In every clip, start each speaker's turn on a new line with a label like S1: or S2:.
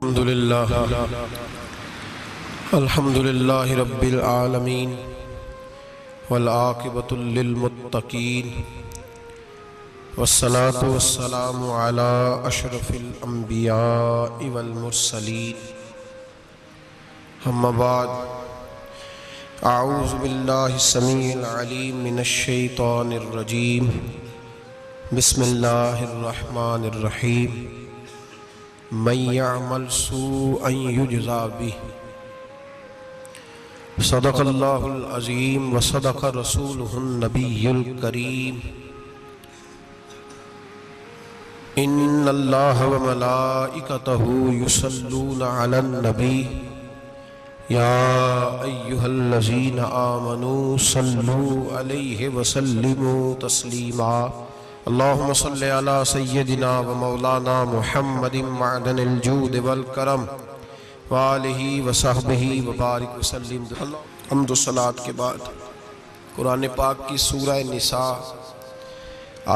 S1: الحمد للہ رب العالمین والعاقبۃ للمتقین والصلاة والسلام علی اشرف الانبیاء والمرسلین اما بعد اعوذ باللہ السمیع العلیم من الشیطان الرجیم بسم اللہ الرحمن الرحیم من يعمل سوءا يجزى به صدق اللہ العظیم وصدق رسولہ النبی الکریم ان اللہ وملائکتہ یصلون علی النبی یا ایہا الذین آمنوا صلوا علیہ وسلموا تسلیما اللہم صلی علی سیدنا و مولانا محمد معدن الجود والکرم وآلہ وصحبہ وبارک وسلم۔ حمد و صلاة کے بعد قرآن پاک کی سورہ نساء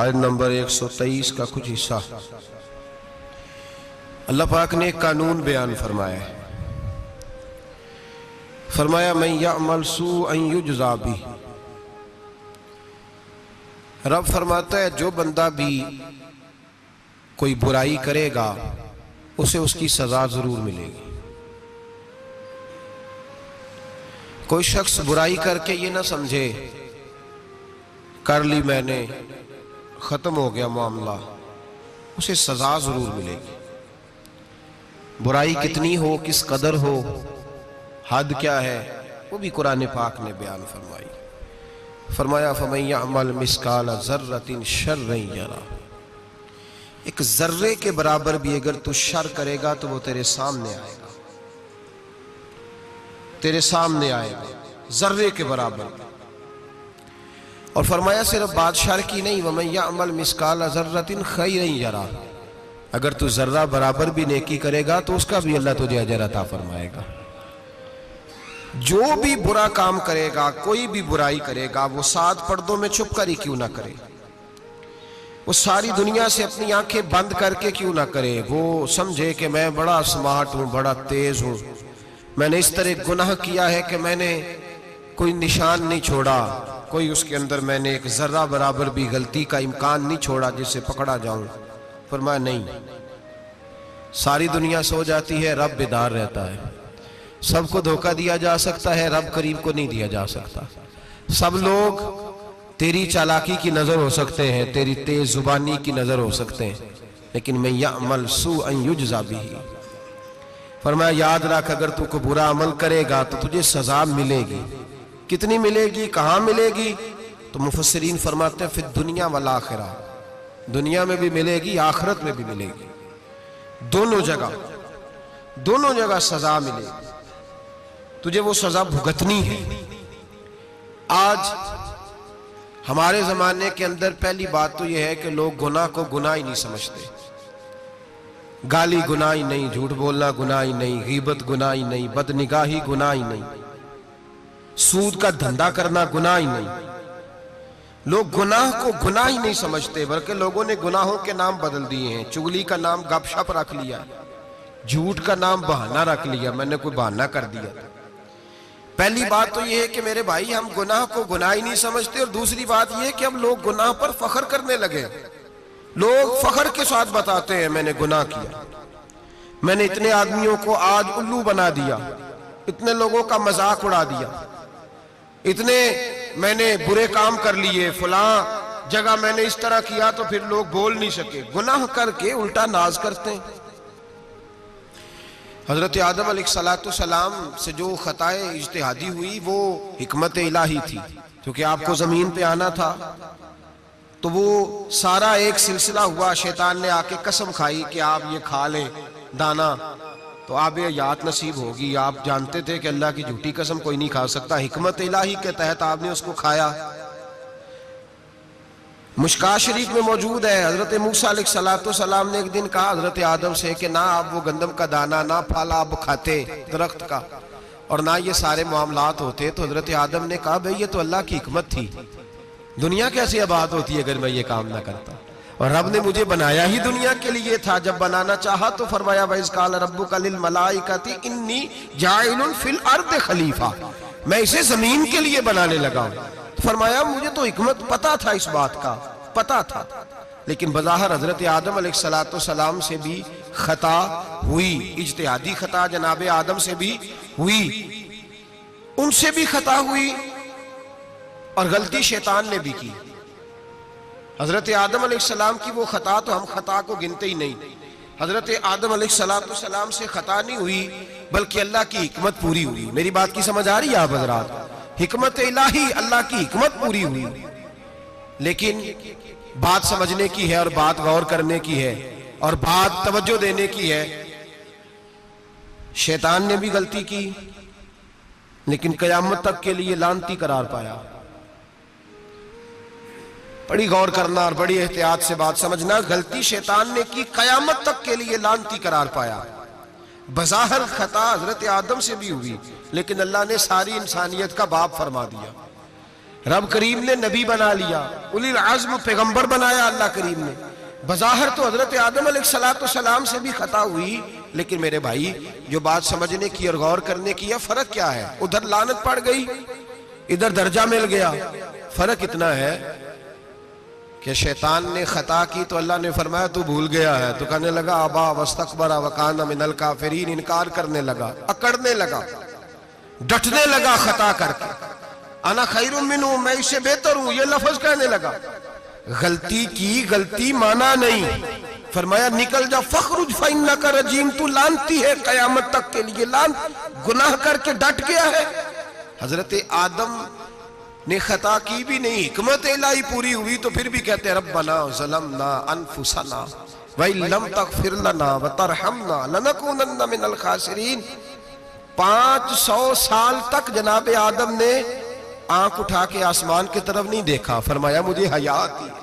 S1: آیت نمبر 123 کا کچھ حصہ اللہ پاک نے ایک قانون بیان فرمایا ہے۔ فرمایا من یعمل سوءا یجزا بہ، رب فرماتا ہے جو بندہ بھی کوئی برائی کرے گا اسے اس کی سزا ضرور ملے گی۔ کوئی شخص برائی کر کے یہ نہ سمجھے کر لی میں نے ختم ہو گیا معاملہ، اسے سزا ضرور ملے گی۔ برائی کتنی ہو، کس قدر ہو، حد کیا ہے، وہ بھی قرآن پاک نے بیان فرمائی۔ فرمایا فَمَن يَعْمَلْ مِثْقَالَ ذَرَّةٍ شَرًّا يَرَهُ، ایک ذرے کے برابر بھی اگر تو شر کرے گا تو وہ تیرے سامنے آئے گا، تیرے سامنے آئے گا ذرے کے برابر۔ اور فرمایا صرف بات شر کی نہیں، وَمَن يَعْمَلْ مِثْقَالَ ذَرَّةٍ خَيْرًا يَرَهُ، اگر تو ذرہ برابر بھی نیکی کرے گا تو اس کا بھی اللہ تجھے اجر عطا فرمائے گا۔ جو بھی برا کام کرے گا، کوئی بھی برائی کرے گا، وہ 7 پردوں میں چھپ کر ہی کیوں نہ کرے، وہ ساری دنیا سے اپنی آنکھیں بند کر کے کیوں نہ کرے، وہ سمجھے کہ میں بڑا سمارٹ ہوں، بڑا تیز ہوں، میں نے اس طرح گناہ کیا ہے کہ میں نے کوئی نشان نہیں چھوڑا، کوئی اس کے اندر میں نے ایک ذرہ برابر بھی غلطی کا امکان نہیں چھوڑا جس سے پکڑا جاؤں۔ فرمایا نہیں، ساری دنیا سو جاتی ہے، رب بیدار رہتا ہے۔ سب کو دھوکہ دیا جا سکتا ہے، رب قریب کو نہیں دیا جا سکتا۔ سب لوگ تیری چالاکی کی نظر ہو سکتے ہیں، تیری تیز زبانی کی نظر ہو سکتے ہیں، لیکن من یعمل سوءا یجزا بہ، فرمایا یاد رکھ اگر تو کوئی برا عمل کرے گا تو تجھے سزا ملے گی۔ کتنی ملے گی، کہاں ملے گی؟ تو مفسرین فرماتے ہیں فی الدنیا والآخرہ، دنیا میں بھی ملے گی، آخرت میں بھی ملے گی، دونوں جگہ سزا ملے گی، تجھے وہ سزا بھگتنی ہے۔ آج ہمارے زمانے کے اندر پہلی بات تو یہ ہے کہ لوگ گناہ کو گناہ ہی نہیں سمجھتے۔ گالی گناہ ہی نہیں، جھوٹ بولنا گناہ ہی نہیں، غیبت گناہ ہی نہیں، بدنگاہی گناہ ہی نہیں، سود کا دھندا کرنا گناہ ہی نہیں۔ لوگ گناہ کو گناہ ہی نہیں سمجھتے، بلکہ لوگوں نے گناہوں کے نام بدل دیے ہیں۔ چغلی کا نام گپ شپ رکھ لیا، جھوٹ کا نام بہانہ رکھ لیا، میں نے کوئی بہانہ کر دیا۔ پہلی بات تو یہ ہے کہ میرے بھائی ہم گناہ کو گناہ ہی نہیں سمجھتے، اور دوسری بات یہ ہے کہ ہم لوگ گناہ پر فخر کرنے لگے۔ لوگ فخر کے ساتھ بتاتے ہیں میں نے گناہ کیا، میں نے اتنے آدمیوں کو آج الو بنا دیا، اتنے لوگوں کا مذاق اڑا دیا، اتنے میں نے برے کام کر لیے، فلاں جگہ میں نے اس طرح کیا تو پھر لوگ بول نہیں سکے۔ گناہ کر کے الٹا ناز کرتے ہیں۔ حضرت آدم علیہ السلام سے جو خطائے اجتہادی ہوئی وہ حکمت الہی تھی، کیونکہ آپ کو زمین پہ آنا تھا، تو وہ سارا ایک سلسلہ ہوا۔ شیطان نے آ کے قسم کھائی کہ آپ یہ کھا لیں دانا تو آپ یہ یاد نصیب ہوگی۔ آپ جانتے تھے کہ اللہ کی جھوٹی قسم کوئی نہیں کھا سکتا، حکمت الہی کے تحت آپ نے اس کو کھایا۔ مشکاہ شریف میں موجود ہے، حضرت موسیٰ علیہ السلام نے ایک دن کہا حضرت آدم سے کہ نہ آپ وہ گندم کا دانہ، نہ پھل آپ کھاتے درخت کا، اور نہ یہ سارے معاملات ہوتے۔ تو حضرت آدم نے کہا بھئی یہ تو اللہ کی حکمت تھی، دنیا کیسے آباد ہوتی ہے اگر میں یہ کام نہ کرتا؟ اور رب نے مجھے بنایا ہی دنیا کے لیے تھا. جب بنانا چاہا تو فرمایا وَإِذْ قَالَ رَبُّكَ لِلْمَلَائِكَةِ إِنِّي جَاعِلٌ فِي الْأَرْضِ خَلِيفَةً, میں اسے زمین کے لیے بنانے لگا ہوں. فرمایا مجھے تو حکمت پتا تھا, اس بات کا پتا تھا, لیکن بظاہر حضرت آدم علیہ السلام سے بھی خطا ہوئی, اجتہادی خطا جناب آدم سے بھی ہوئی, ان سے بھی خطا ہوئی, اور غلطی شیطان نے بھی کی. حضرت آدم علیہ السلام کی وہ خطا تو ہم خطا کو گنتے ہی نہیں. حضرت آدم علیہ السلام سے خطا نہیں ہوئی بلکہ اللہ کی حکمت پوری ہوئی. میری بات کی سمجھ آ رہی ہے آپ حضرات؟ حکمت الہی, اللہ کی حکمت پوری ہوئی. لیکن بات سمجھنے کی ہے اور بات غور کرنے کی ہے اور بات توجہ دینے کی ہے. شیطان نے بھی غلطی کی لیکن قیامت تک کے لیے لعنتی قرار پایا. بڑی غور کرنا اور بڑی احتیاط سے بات سمجھنا. غلطی شیطان نے کی, قیامت تک کے لیے لعنتی قرار پایا. بظاہر خطا حضرت آدم سے بھی ہوئی لیکن اللہ نے ساری انسانیت کا باپ فرما دیا. رب کریم نے نبی بنا لیا, اولی العزم پیغمبر بنایا اللہ کریم نے. بظاہر تو حضرت آدم علیہ السلام سے بھی خطا ہوئی, لیکن میرے بھائی جو بات سمجھنے کی اور غور کرنے کی ہے, فرق کیا ہے؟ ادھر لعنت پڑ گئی, ادھر درجہ مل گیا. فرق اتنا ہے کہ شیطان نے خطا کی تو اللہ نے فرمایا تو بھول گیا ہے, تو کہنے لگا ابا واستکبر وکان من الکافرین, انکار کرنے لگا, اکڑنے لگا, ڈٹنے لگا خطا کر کے. انا خیر منہ, میں اس سے بہتر ہوں, یہ لفظ کہنے لگا. غلطی کی, غلطی مانا نہیں. فرمایا نکل جا, فخرج فإنک رجیم, تو لعنتی ہے قیامت تک کے لیے. گناہ کر کے ڈٹ گیا ہے. حضرت آدم نے خطا کی بھی نہیں, حکمت الہی پوری ہوئی, تو پھر بھی کہتے ربنا ظلمنا انفسنا وَإِن لَمْ تَغْفِرْ لَنَا وَتَرْحَمْنَا لَنَكُونَنَّ مِنَ الْخَاسِرِينَ. 500 سال تک جناب آدم نے آنکھ اٹھا کے آسمان کی طرف نہیں دیکھا. فرمایا مجھے حیا آتی ہے,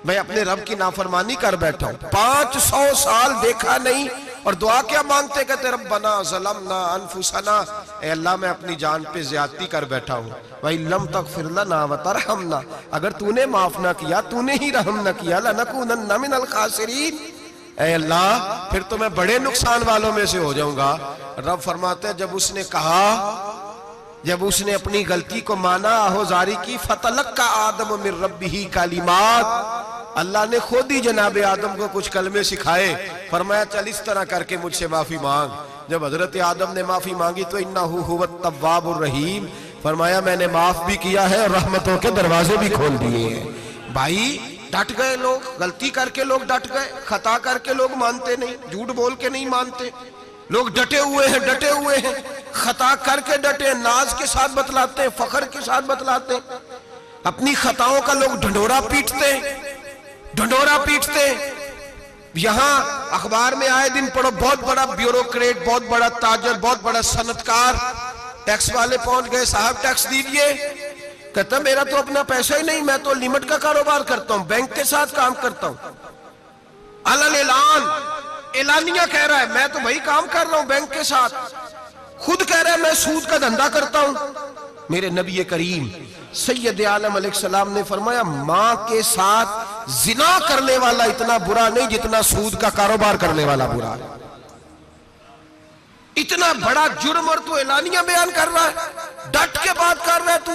S1: میں اپنے رب کی نافرمانی کر بیٹھا ہوں. 500 سال دیکھا نہیں, اور دعا کیا مانگتے؟ کہتے ربنا ظلمنا انفسنا, اے اللہ میں اپنی جان پہ زیادتی کر بیٹھا ہوں. وَإِن لَمْ تَغْفِرْ لَنَا وَتَرْحَمْنَا, اگر تو نے معاف نہ کیا, تو نے ہی رحم نہ کیا, لَنَكُونَنَّ مِنَ الْخَاسِرِينَ, اے اللہ پھر تو میں بڑے نقصان والوں میں سے ہو جاؤں گا. رب فرماتے ہیں جب اس نے کہا, جب اس نے اپنی غلطی کو مانا, آہوزاری کی, فَتَلَقَّى آدَمُ مِن رَبِّهِ کَلِمَاتٍ, اللہ نے خود ہی جناب آدم کو کچھ کلمے سکھائے. فرمایا چل اس طرح کر کے مجھ سے معافی مانگ. جب حضرت آدم نے معافی مانگی تو اِنَّهُ هُوَ التَّوَّابُ الرَّحِيمُ, فرمایا میں نے معاف بھی کیا ہے اور رحمتوں کے دروازے بھی کھول دیے ہیں. بھائی ڈٹ گئے لوگ, غلطی کر کے لوگ ڈٹ گئے, خطا کر کے لوگ مانتے نہیں, جھوٹ بول کے نہیں مانتے. لوگ ڈٹے ہوئے ہیں, ڈٹے ہوئے ہیں, خطا کر کے ڈٹے, ناز کے ساتھ بتلاتے ہیں, فخر کے ساتھ بتلاتے ہیں. اپنی خطاؤں کا لوگ ڈھنڈورا پیٹتے ہیں, ڈھنڈورا پیٹتے ہیں. یہاں اخبار میں آئے دن پڑھو, بہت بڑا بیوروکریٹ, بہت بڑا تاجر, بہت بڑا صنعتکار, ٹیکس والے پہنچ گئے, صاحب ٹیکس دیجئے. کہتا میرا تو اپنا پیسہ ہی نہیں, میں تو لیمٹ کا کاروبار کرتا ہوں, بینک کے ساتھ کام کرتا ہوں. اعلان اعلانیہ کہہ رہا ہے میں تو بھائی کام کر رہا ہوں بینک کے ساتھ, خود کہہ رہا ہے میں سود کا دھندا کرتا ہوں. میرے نبی کریم سید عالم علیہ السلام نے فرمایا ماں کے ساتھ زنا کرنے والا اتنا برا نہیں جتنا سود کا کاروبار کرنے والا برا ہے. اتنا بڑا جرم اور تو اعلانیہ بیان کر رہا ہے, ڈٹ کے بات کر رہا ہے تو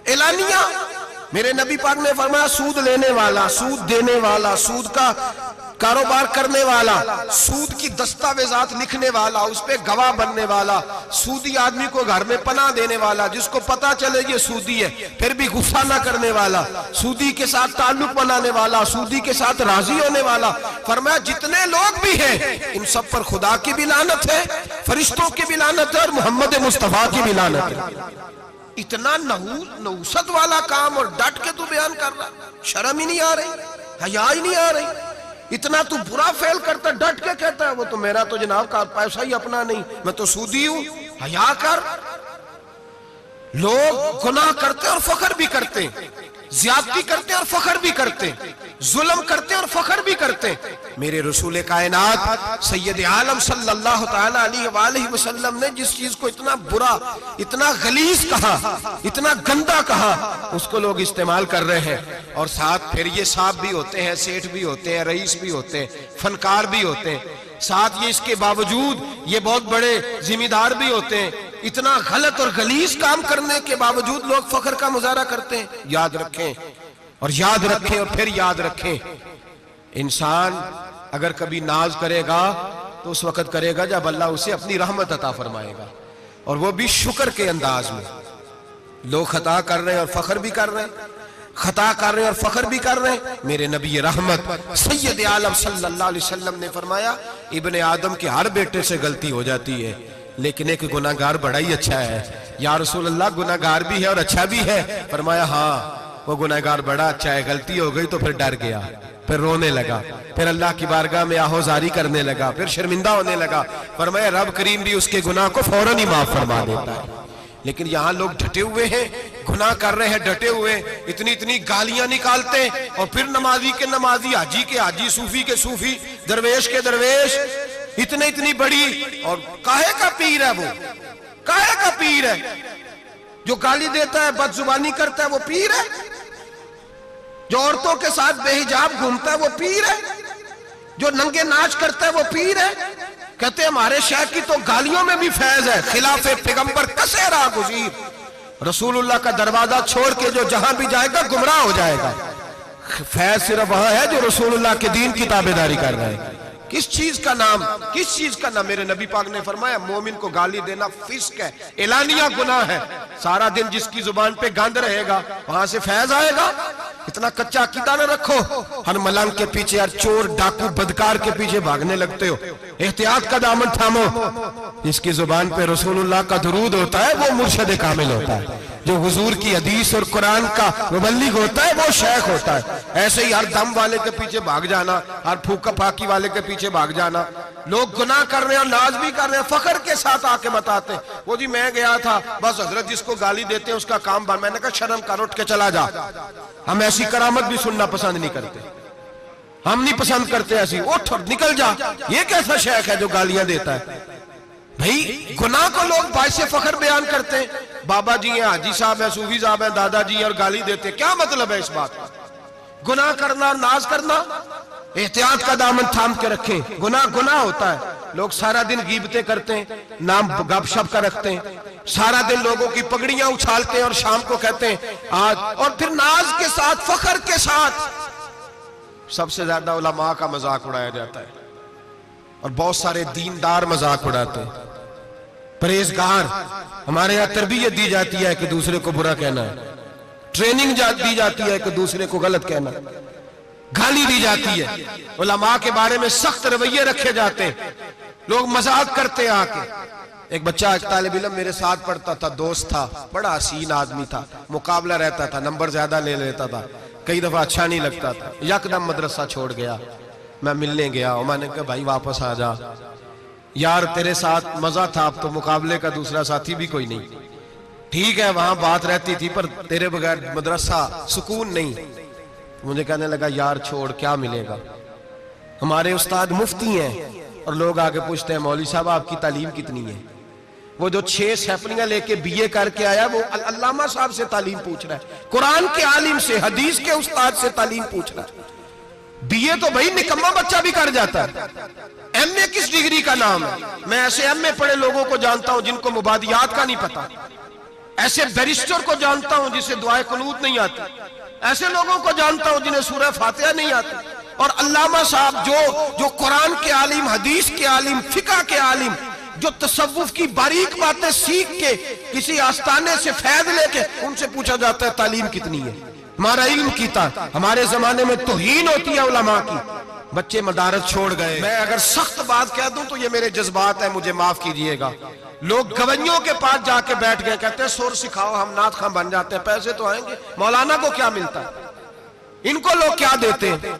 S1: اعلانیہ. میرے نبی پاک نے فرمایا سود لینے والا, سود دینے والا, سود کا کاروبار کرنے والا, سود کی دستاویزات لکھنے والا, اس پہ گواہ بننے والا, سودی آدمی کو گھر میں پناہ دینے والا, جس کو پتا چلے یہ سودی ہے پھر بھی غصہ نہ کرنے والا, سودی کے ساتھ تعلق بنانے والا, سودی کے ساتھ راضی ہونے والا. فرمایا جتنے لوگ بھی ہیں ان سب پر خدا کی بھی لعنت ہے, فرشتوں کی بھی لعنت ہے, اور محمد مصطفیٰ کی بھی لعنت ہے. اتنا نحوست والا کام اور ڈٹ کے تو بیان کر رہا, شرم ہی نہیں آ رہی, حیا ہی نہیں آ رہی. اتنا تو برا فعل کرتا, ڈٹ کے کہتا ہے وہ تو میرا تو جناب کا پیسہ ہی اپنا نہیں, میں تو سودی ہوں. حیا کر. لوگ گناہ کرتے اور فخر بھی کرتے, زیادتی کرتے اور فخر بھی کرتے، ظلم کرتے اور فخر بھی کرتے۔ میرے رسول کائنات سید عالم صلی اللہ تعالی علیہ وآلہ وسلم نے جس چیز کو اتنا برا، اتنا غلیظ کہا، اتنا گندا کہا، اس کو لوگ استعمال کر رہے ہیں۔ اور ساتھ پھر یہ صاحب بھی ہوتے ہیں، سیٹھ بھی ہوتے ہیں، رئیس بھی ہوتے ہیں، فنکار بھی ہوتے ہیں، ساتھ یہ اس کے باوجود یہ بہت بڑے ذمہ دار بھی ہوتے ہیں۔ اتنا غلط اور غلیظ کام کرنے کے باوجود لوگ فخر کا مظاہرہ کرتے ہیں۔ یاد رکھیں اور یاد رکھیں اور پھر یاد رکھیں، انسان اگر کبھی ناز کرے گا تو اس وقت کرے گا جب اللہ اسے اپنی رحمت عطا فرمائے گا، اور وہ بھی شکر کے انداز میں۔ لوگ خطا کر رہے ہیں اور فخر بھی کر رہے ہیں، خطا کر رہے ہیں اور فخر بھی کر رہے ہیں۔ میرے نبی رحمت سید عالم صلی اللہ علیہ وسلم نے فرمایا ابن آدم کے ہر بیٹے سے غلطی ہو جاتی ہے، لیکن ایک گناہگار بڑا ہی اچھا ہے۔ یا رسول اللہ گناہگار بھی ہے اور اچھا بھی ہے؟ فرمایا ہاں، وہ گناہگار بڑا اچھا ہے، غلطی ہو گئی تو پھر ڈر گیا، پھر رونے لگا، پھر اللہ کی بارگاہ میں آہوزاری کرنے لگا، پھر شرمندہ ہونے لگا۔ فرمایا رب کریم بھی اس کے گناہ کو فوراً ہی معاف فرما دیتا ہے۔ لیکن یہاں لوگ ڈٹے ہوئے ہیں، گناہ کر رہے ہیں، ڈٹے ہوئے، اتنی گالیاں نکالتے، اور پھر نمازی کے نمازی، حاجی کے حاجی، صوفی کے صوفی، درویش کے درویش، اتنی بڑی، اور کاہے کا پیر ہے وہ؟ کاہے کا پیر ہے؟ جو گالی دیتا ہے، بد زبانی کرتا ہے، وہ پیر ہے؟ جو عورتوں کے ساتھ بے حجاب گھومتا ہے وہ پیر ہے؟ جو ننگے ناچ کرتا ہے وہ پیر ہے؟ کہتے ہیں ہمارے شیخ کی تو گالیوں میں بھی فیض ہے، خلاف پیغمبر کسے راہ گزیر۔ رسول اللہ کا دروازہ چھوڑ کے جو جہاں بھی جائے گا گمراہ ہو جائے گا۔ فیض صرف وہاں ہے جو رسول اللہ کے دین کی تابعداری کر رہے ہیں۔ کس چیز کا نام، کس چیز کا نام؟ میرے نبی پاک نے فرمایا مومن کو گالی دینا فسق ہے، اعلانیہ گناہ ہے۔ سارا دن جس کی زبان پہ گند رہے گا وہاں سے فیض آئے گا؟ اتنا کچا عقیدہ نہ رکھو، ہر ملنگ کے پیچھے، ہر چور ڈاکو بدکار کے پیچھے بھاگنے لگتے ہو۔ احتیاط کا دامن تھامو۔ جس کی زبان پہ رسول اللہ کا درود ہوتا ہے وہ مرشد کامل ہوتا ہے، جو حضور کی حدیث اور قرآن کا مبلغ ہوتا ہے وہ شیخ ہوتا ہے۔ ایسے ہی ہر دم والے کے پیچھے بھاگ جانا، ہر پھوکا پھاکی والے کے پیچھے بھاگ جانا۔ لوگ گناہ کر رہے ہیں اور ناز بھی کر رہے ہیں، فخر کے ساتھ آ کے بتاتے ہیں وہ جی میں گیا تھا، بس حضرت جس کو گالی دیتے ہیں اس کا کام بن۔ میں نے کہا شرم کر، اٹھ کے چلا جا۔ ہم ایسی کرامت بھی سننا پسند نہیں کرتے، ہم نہیں پسند کرتے ایسی، اٹھ اور نکل جا۔ یہ کیسا شیخ ہے جو گالیاں دیتا ہے؟ بھئی گناہ کو لوگ باعث فخر بیان کرتے ہیں، بابا جی ہیں، حاجی صاحب ہیں، صوفی صاحب ہیں، دادا جی ہیں، اور گالی دیتے ہیں۔ کیا مطلب ہے اس بات کا؟ گناہ کرنا، ناز کرنا، احتیاط کا دامن تھام کے رکھیں۔ گناہ ہوتا ہے۔ لوگ سارا دن غیبتیں کرتے ہیں، نام گپ شپ کا رکھتے ہیں، سارا دن لوگوں کی پگڑیاں اچھالتے ہیں اور شام کو کہتے ہیں آج، اور پھر ناز کے ساتھ، فخر کے ساتھ۔ سب سے زیادہ علماء کا مذاق اڑایا جاتا ہے، اور بہت سارے دیندار مذاق اڑاتے ہیں، پرہیزگار۔ ہمارے یہاں تربیت دی جاتی ہے کہ دوسرے کو برا کہنا ہے، ٹریننگ دی جاتی ہے کہ دوسرے کو غلط کہنا، گالی دی جاتی ہے، علماء کے بارے میں سخت رویے رکھے جاتے ہیں، لوگ مذاق کرتے ہیں آ کے۔ ایک بچہ، ایک طالب علم میرے ساتھ پڑھتا تھا، دوست تھا، بڑا حسین آدمی تھا، مقابلہ رہتا تھا، نمبر زیادہ لے لیتا تھا، کئی دفعہ اچھا نہیں لگتا تھا، یکدم مدرسہ چھوڑ گیا۔ میں ملنے گیا اور میں نے کہا بھائی واپس آ جا یار، تیرے ساتھ مزہ تھا، اب تو مقابلے کا دوسرا ساتھی بھی کوئی نہیں۔ ٹھیک ہے وہاں بات رہتی تھی پر تیرے بغیر مدرسہ سکون نہیں۔ مجھے کہنے لگا یار چھوڑ، کیا ملے گا؟ ہمارے استاد مفتی ہیں اور لوگ آگے پوچھتے ہیں مولوی صاحب آپ کی تعلیم کتنی ہے؟ وہ جو 6 سیپلیاں لے کے بی اے کر کے آیا وہ علامہ صاحب سے تعلیم پوچھ رہا ہے، قرآن کے عالم سے، حدیث کے استاد سے تعلیم پوچھ رہا ہے۔ بی اے تو بھائی نکمہ بچہ بھی کر جاتا ہے، ایم اے کس ڈگری کا نام ہے؟ میں ایسے ایم اے پڑھے لوگوں کو جانتا ہوں جن کو مبادیات کا نہیں پتا، ایسے بیرسٹر کو جانتا ہوں جسے دعائے قنوت نہیں آتی، ایسے لوگوں کو جانتا ہوں جنہیں سورہ فاتحہ نہیں آتی۔ اور علامہ صاحب جو قرآن کے عالم، حدیث کے عالم، فقہ کے عالم، جو تصوف کی باریک باتیں سیکھ کے کسی آستانے سے فیض لے کے، ان سے پوچھا جاتا ہے تعلیم کتنی ہے؟ ہمارا علم کیتا۔ ہمارے زمانے میں توہین ہوتی ہے علماء کی، بچے مدارس چھوڑ گئے۔ میں اگر سخت بات کہہ دوں تو یہ میرے جذبات ہیں، مجھے معاف کیجئے گا۔ لوگ گویوں کے پاس جا کے بیٹھ گئے، کہتے ہیں سور سکھاؤ، ہم نعت خواں بن جاتے ہیں، پیسے تو آئیں گے۔ مولانا کو کیا ملتا ہے؟ ان کو لوگ کیا دیتے ہیں؟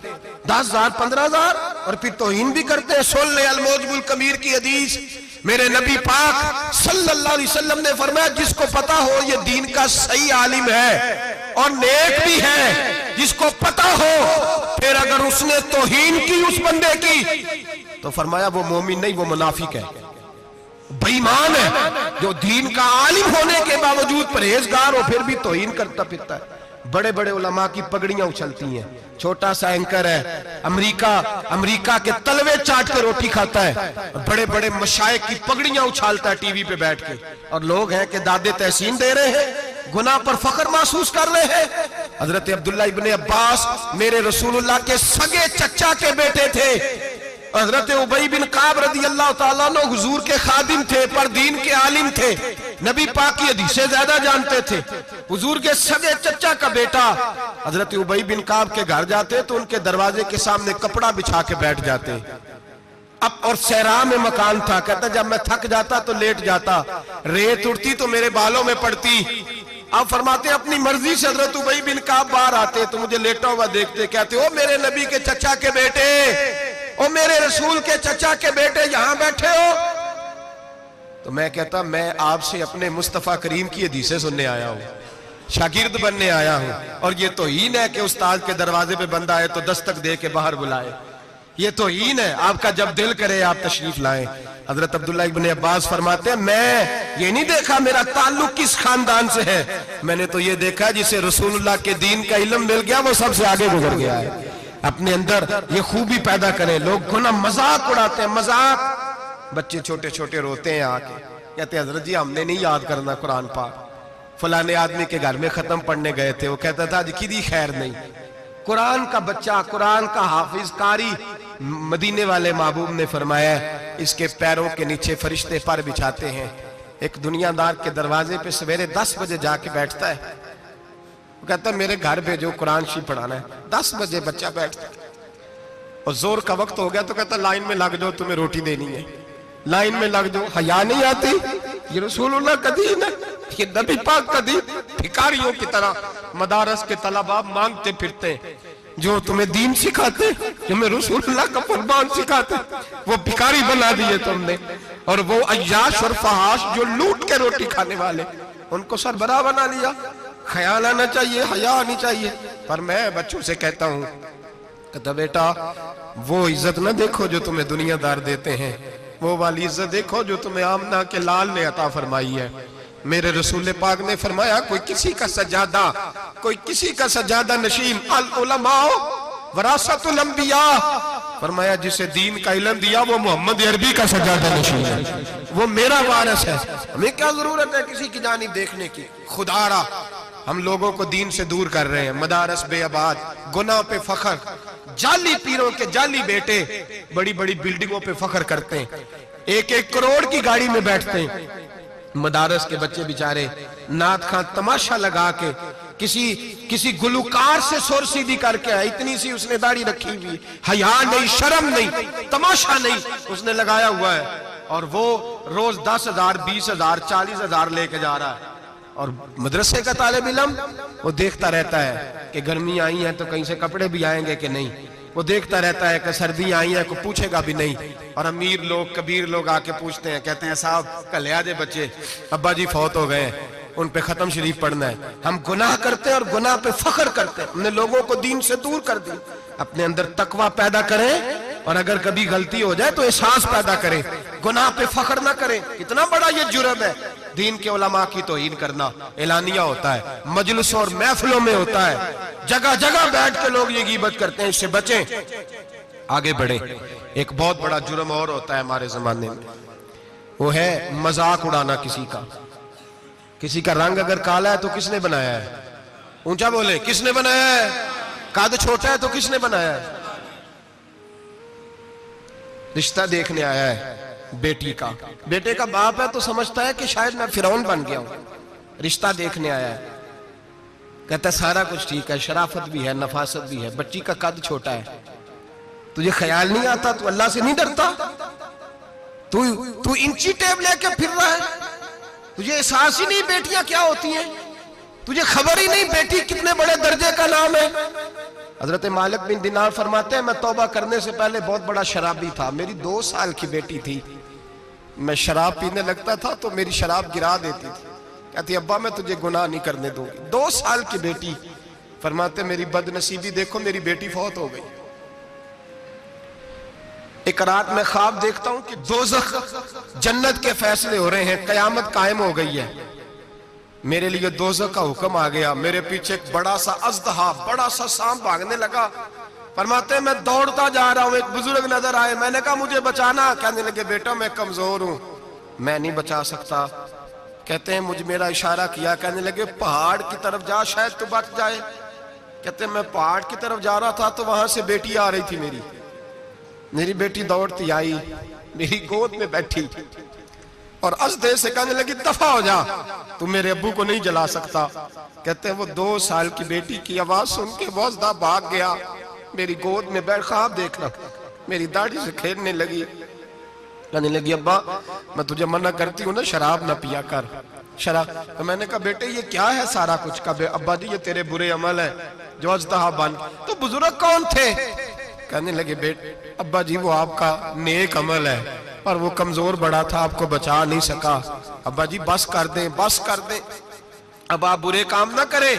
S1: 10,000 15,000، اور پھر توہین بھی کرتے ہیں۔ سن لے الموجب الکبیر کی حدیث، میرے نبی پاک صلی اللہ علیہ وسلم نے فرمایا جس کو پتا ہو یہ دین کا صحیح عالم ہے اور نیک بھی ہے جس کو پتا ہو، پھر اگر اس نے توہین کی اس بندے کی تو فرمایا وہ مومن نہیں، وہ منافق ہے، بے ایمان ہے، جو دین کا عالم ہونے کے باوجود پرہیزگار ہو پھر بھی توہین کرتا پھرتا ہے۔ بڑے بڑے علماء کی پگڑیاں اچھلتی ہیں، چھوٹا سا اینکر ہے امریکہ کے تلوے چاٹ کے روٹی کھاتا ہے، بڑے بڑے مشائخ کی پگڑیاں اچھالتا ہے ٹی وی پہ بیٹھ کے، اور لوگ ہیں کہ دادے تحسین دے رہے ہیں، گناہ پر فخر محسوس کر رہے ہیں۔ حضرت عبداللہ ابن عباس میرے رسول اللہ کے سگے چچا کے بیٹے تھے، حضرت ابی بن کعب رضی اللہ تعالیٰ عنہ حضور کے خادم تھے، پر دین کے عالم تھے، نبی پاک کی حدیثیں زیادہ جانتے تھے، حضور کے سگے چچا کا بیٹا حضرت ابی بن کعب کے گھر جاتے تو ان کے دروازے کے سامنے کپڑا بچھا کے بیٹھ جاتے، اب اور صحرا میں مکان تھا، کہتا جب میں تھک جاتا تو لیٹ جاتا، ریت اڑتی تو میرے بالوں میں پڑتی، آپ فرماتے اپنی مرضی سے حضرت ابی بن کعب باہر آتے تو مجھے لیٹا ہوا دیکھتے، کہتے او میرے نبی کے چچا کے بیٹے، او میرے رسول کے چچا کے بیٹے یہاں بیٹھے ہو؟ تو میں کہتا میں آپ سے اپنے مصطفیٰ کریم کی حدیثیں سننے آیا ہوں، شاگرد بننے آیا ہوں، اور یہ توہین ہے کہ استاد کے دروازے پہ بندہ آئے تو دستک دے کے باہر بلائے، یہ توہین ہے، آپ کا جب دل کرے آپ تشریف لائیں۔ حضرت عبداللہ ابن عباس فرماتے ہیں میں یہ نہیں دیکھا میرا تعلق کس خاندان سے ہے، میں نے تو یہ دیکھا جسے رسول اللہ کے دین کا علم مل گیا وہ سب سے آگے گزر گیا ہے، اپنے اندر یہ خوبی پیدا کریں۔ لوگ گناہ مذاق اڑاتے ہیں، مذاق، بچے چھوٹے چھوٹے روتے ہیں آ کے، کہتے ہیں حضرت جی ہم نے نہیں یاد کرنا قرآن پاک، فلانے آدمی کے گھر میں ختم پڑھنے گئے تھے، وہ کہتا تھا جی کدی خیر نہیں، قرآن کا بچہ، قرآن کا حافظ قاری، مدینے والے محبوب نے فرمایا اس کے پیروں کے نیچے فرشتے پر بچھاتے ہیں، ایک دنیا دار کے دروازے پہ سویرے 10 بجے جا کے بیٹھتا ہے، وہ کہتا ہے میرے گھر بھیجو قرآن شریف پڑھانا ہے، 10 بجے بچہ بیٹھتا ہے، اور زور کا وقت ہو گیا تو کہتا ہے لائن میں لگ جاؤ تمہیں روٹی دینی ہے، لائن میں لگ جاؤ، حیا نہیں آتی؟ یہ رسول اللہ کا دین ہے، یہ نبی پاک کا دین، بھکاریوں کی طرح مدارس کے طلباء مانگتے پھرتے ہیں، جو تمہیں دین سکھاتے، جو میں رسول اللہ کا فرمان سکھاتے، وہ بھکاری بنا دیے تم نے، اور وہ عیاش اور فحاش جو لوٹ کے روٹی کھانے والے ان کو سربراہ بنا لیا۔ خیال آنا چاہیے، حیا آنی چاہیے، پر میں بچوں سے کہتا ہوں کہتا بیٹا وہ عزت نہ دیکھو جو تمہیں دنیا دار دیتے ہیں، وہ والی عزت دیکھو جو تمہیں آمنہ کے لال نے عطا فرمائی ہے۔ میرے رسول پاک نے فرمایا کوئی کسی کا سجادہ نشین، العلماء وراثت الانبیاء، فرمایا جسے دین کا علم دیا وہ محمد عربی کا سجادہ نشین ہے، وہ میرا وارث ہے۔ ہمیں کیا ضرورت ہے کسی کی جانب دیکھنے کی؟ خدا را ہم لوگوں کو دین سے دور کر رہے ہیں، مدارس بے آباد، گناہ پہ فخر، جعلی پیروں کے جعلی بیٹے بڑی بڑی بلڈنگوں پہ فخر کرتے ہیں، 1-1 کروڑ کی گاڑی میں بیٹھتے ہیں، مدارس کے بچے بیچارے نعت خواں تماشا لگا کے کسی گلوکار سے سر سیدھی کر کے آئے، اتنی سی اس نے داڑھی رکھی ہوئی، حیا نہیں، شرم نہیں، تماشا نہیں اس نے لگایا ہوا ہے، اور وہ روز 10,000 20,000 40,000 لے کے جا رہا ہے، اور مدرسے کا طالب علم وہ دیکھتا رہتا ہے کہ گرمی آئی ہیں تو کہیں سے کپڑے بھی آئیں گے کہ نہیں، وہ دیکھتا رہتا ہے کہ سردی آئی ہے کوئی پوچھے گا بھی نہیں، اور امیر لوگ کبیر لوگ آ کے پوچھتے ہیں، کہتے ہیں صاحب کل لے آجے بچے، ابا جی فوت ہو گئے ہیں ان پہ ختم شریف پڑھنا ہے۔ ہم گناہ کرتے ہیں اور گناہ پہ فخر کرتے ہیں، ہم نے لوگوں کو دین سے دور کر دی۔ اپنے اندر تقوی پیدا کریں، اور اگر کبھی غلطی ہو جائے تو احساس پیدا کریں، گناہ پہ فخر نہ کریں۔ کتنا بڑا یہ جرم ہے دین کے علماء کی توہین کرنا، اعلانیہ ہوتا ہے، مجلسوں اور محفلوں میں ہوتا ہے، جگہ جگہ بیٹھ کے لوگ یہ غیبت کرتے ہیں، اس سے بچیں، آگے بڑھیں۔ ایک بہت بڑا جرم اور ہوتا ہے ہمارے زمانے میں، وہ ہے مذاق اڑانا کسی کا رنگ اگر کالا ہے تو کس نے بنایا ہے؟ اونچا بولے، کس نے بنایا ہے؟ قد چھوٹا ہے تو کس نے بنایا ہے؟ رشتہ دیکھنے آیا ہے بیٹی کا، بیٹے کا باپ ہے تو سمجھتا ہے کہ شاید میں فرعون بن گیا ہوں، رشتہ دیکھنے آیا ہے، کہتا ہے سارا کچھ ٹھیک ہے، شرافت بھی ہے، نفاست بھی ہے، بچی کا قد چھوٹا ہے، تجھے خیال نہیں آتا؟ تو اللہ سے نہیں ڈرتا؟ تو انچی ٹیپ لے کے پھر رہا ہے، تجھے احساس ہی نہیں بیٹیاں کیا ہوتی ہیں، تجھے خبر ہی نہیں بیٹی کتنے بڑے درجے کا نام ہے۔ حضرت مالک بن دینار فرماتے ہیں میں توبہ کرنے سے پہلے بہت بڑا شرابی تھا، میری 2 سال کی بیٹی تھی، میں شراب پینے لگتا تھا تو میری شراب گرا دیتی تھی، کہتی ابا میں تجھے گناہ نہیں کرنے دوں گی. 2 سال کی بیٹی. فرماتے میری بدنصیبی دیکھو میری بیٹی فوت ہو گئی. ایک رات میں خواب دیکھتا ہوں کہ دوزخ جنت کے فیصلے ہو رہے ہیں, قیامت قائم ہو گئی ہے. میرے لیے دوزخ کا حکم آ گیا. میرے پیچھے ایک بڑا سا اژدہا, بڑا سا سانپ بھاگنے لگا. فرماتے ہیں میں دوڑتا جا رہا ہوں, ایک بزرگ نظر آئے. میں نے کہا مجھے بچانا. کہنے لگے بیٹا میں کمزور ہوں, میں نہیں بچا سکتا. کہتے ہیں مجھے میرا اشارہ کیا. کہنے لگے پہاڑ کی طرف جا شاید تو بچ جائے. کہتے ہیں میں پہاڑ کی طرف جا رہا تھا تو وہاں سے بیٹی آ رہی تھی. میری بیٹی دوڑتی آئی, میری گود میں بیٹھی اور اژدہے سے کہنے لگی دفع ہو جا, تو میرے ابو کو نہیں جلا سکتا. کہتے ہیں وہ 2 سال کی بیٹی کی آواز سن کے وہ اژدہا بھاگ گیا. میری گود میں بیٹھ خواب دیکھنا, میری داڑھی سے کھیلنے لگی. کہنے لگی ابا میں تجھے منع کرتی ہوں نا شراب نہ پیا کر. شراب. تو میں نے کہا بیٹے یہ کیا ہے سارا کچھ. کہا ابا جی یہ تیرے برے عمل ہے جو اژدہا بن. تو بزرگ کون تھے؟ کہنے لگے بیٹے ابا جی وہ آپ کا نیک عمل ہے اور وہ کمزور بڑا تھا, آپ کو بچا نہیں سکا. ابا جی بس کر دیں, بس کر دیں. اب آپ برے کام نہ کریں,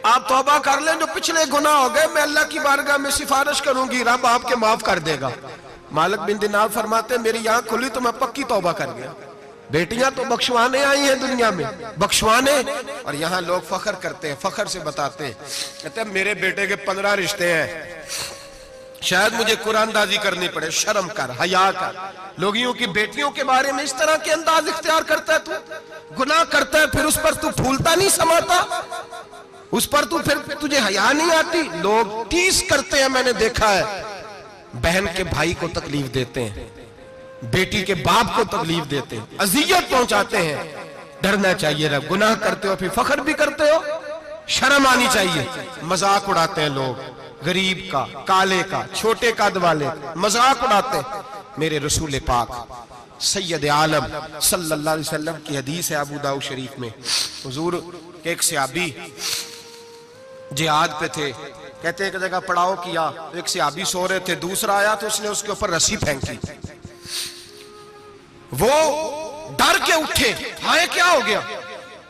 S1: آپ توبہ کر لیں. جو پچھلے گناہ ہو گئے میں اللہ کی بارگاہ میں سفارش کروں گی, رب آپ کے معاف کر دے گا. مالک بن دینار فرماتے میری آنکھ کھلی تو میں پکی توبہ کر گیا. بیٹیاں تو بخشوانے آئی ہیں دنیا میں, بخشوانے. اور یہاں لوگ فخر کرتے ہیں, فخر سے بتاتے ہیں. کہتے ہیں میرے بیٹے کے 15 رشتے ہیں, شاید مجھے قرآن دازی کرنی پڑے. شرم کر, حیا کر. لوگیوں کی بیٹیوں کے بارے میں اس طرح کے انداز اختیار کرتا ہے. تو گناہ کرتا ہے پھر اس پر تو پھولتا نہیں سماتا, اس پر تو پھر تجھے حیا نہیں آتی. لوگ ٹیس کرتے ہیں, میں نے دیکھا ہے. بہن کے بھائی کو تکلیف دیتے ہیں, بیٹی کے باپ کو تکلیف دیتے ہیں, اذیت پہنچاتے ہیں. ڈرنا چاہیے رب. گناہ کرتے ہو پھر فخر بھی کرتے ہو, شرم آنی چاہیے. مذاق اڑاتے ہیں لوگ, غریب کا, کالے کا, چھوٹے قد والے, مذاق اڑاتے ہیں. میرے رسول پاک سید عالم صلی اللہ علیہ وسلم کی حدیث ہے ابو داؤد شریف میں. حضور کے ایک صحابی جہاد پہ تھے. کہتے ہیں ایک جگہ پڑاؤ کیا, ایک صحابی سو رہے تھے, دوسرا آیا تو اس نے اس کے اوپر رسی پھینکی. وہ ڈر کے اٹھے, ہائے کیا ہو گیا,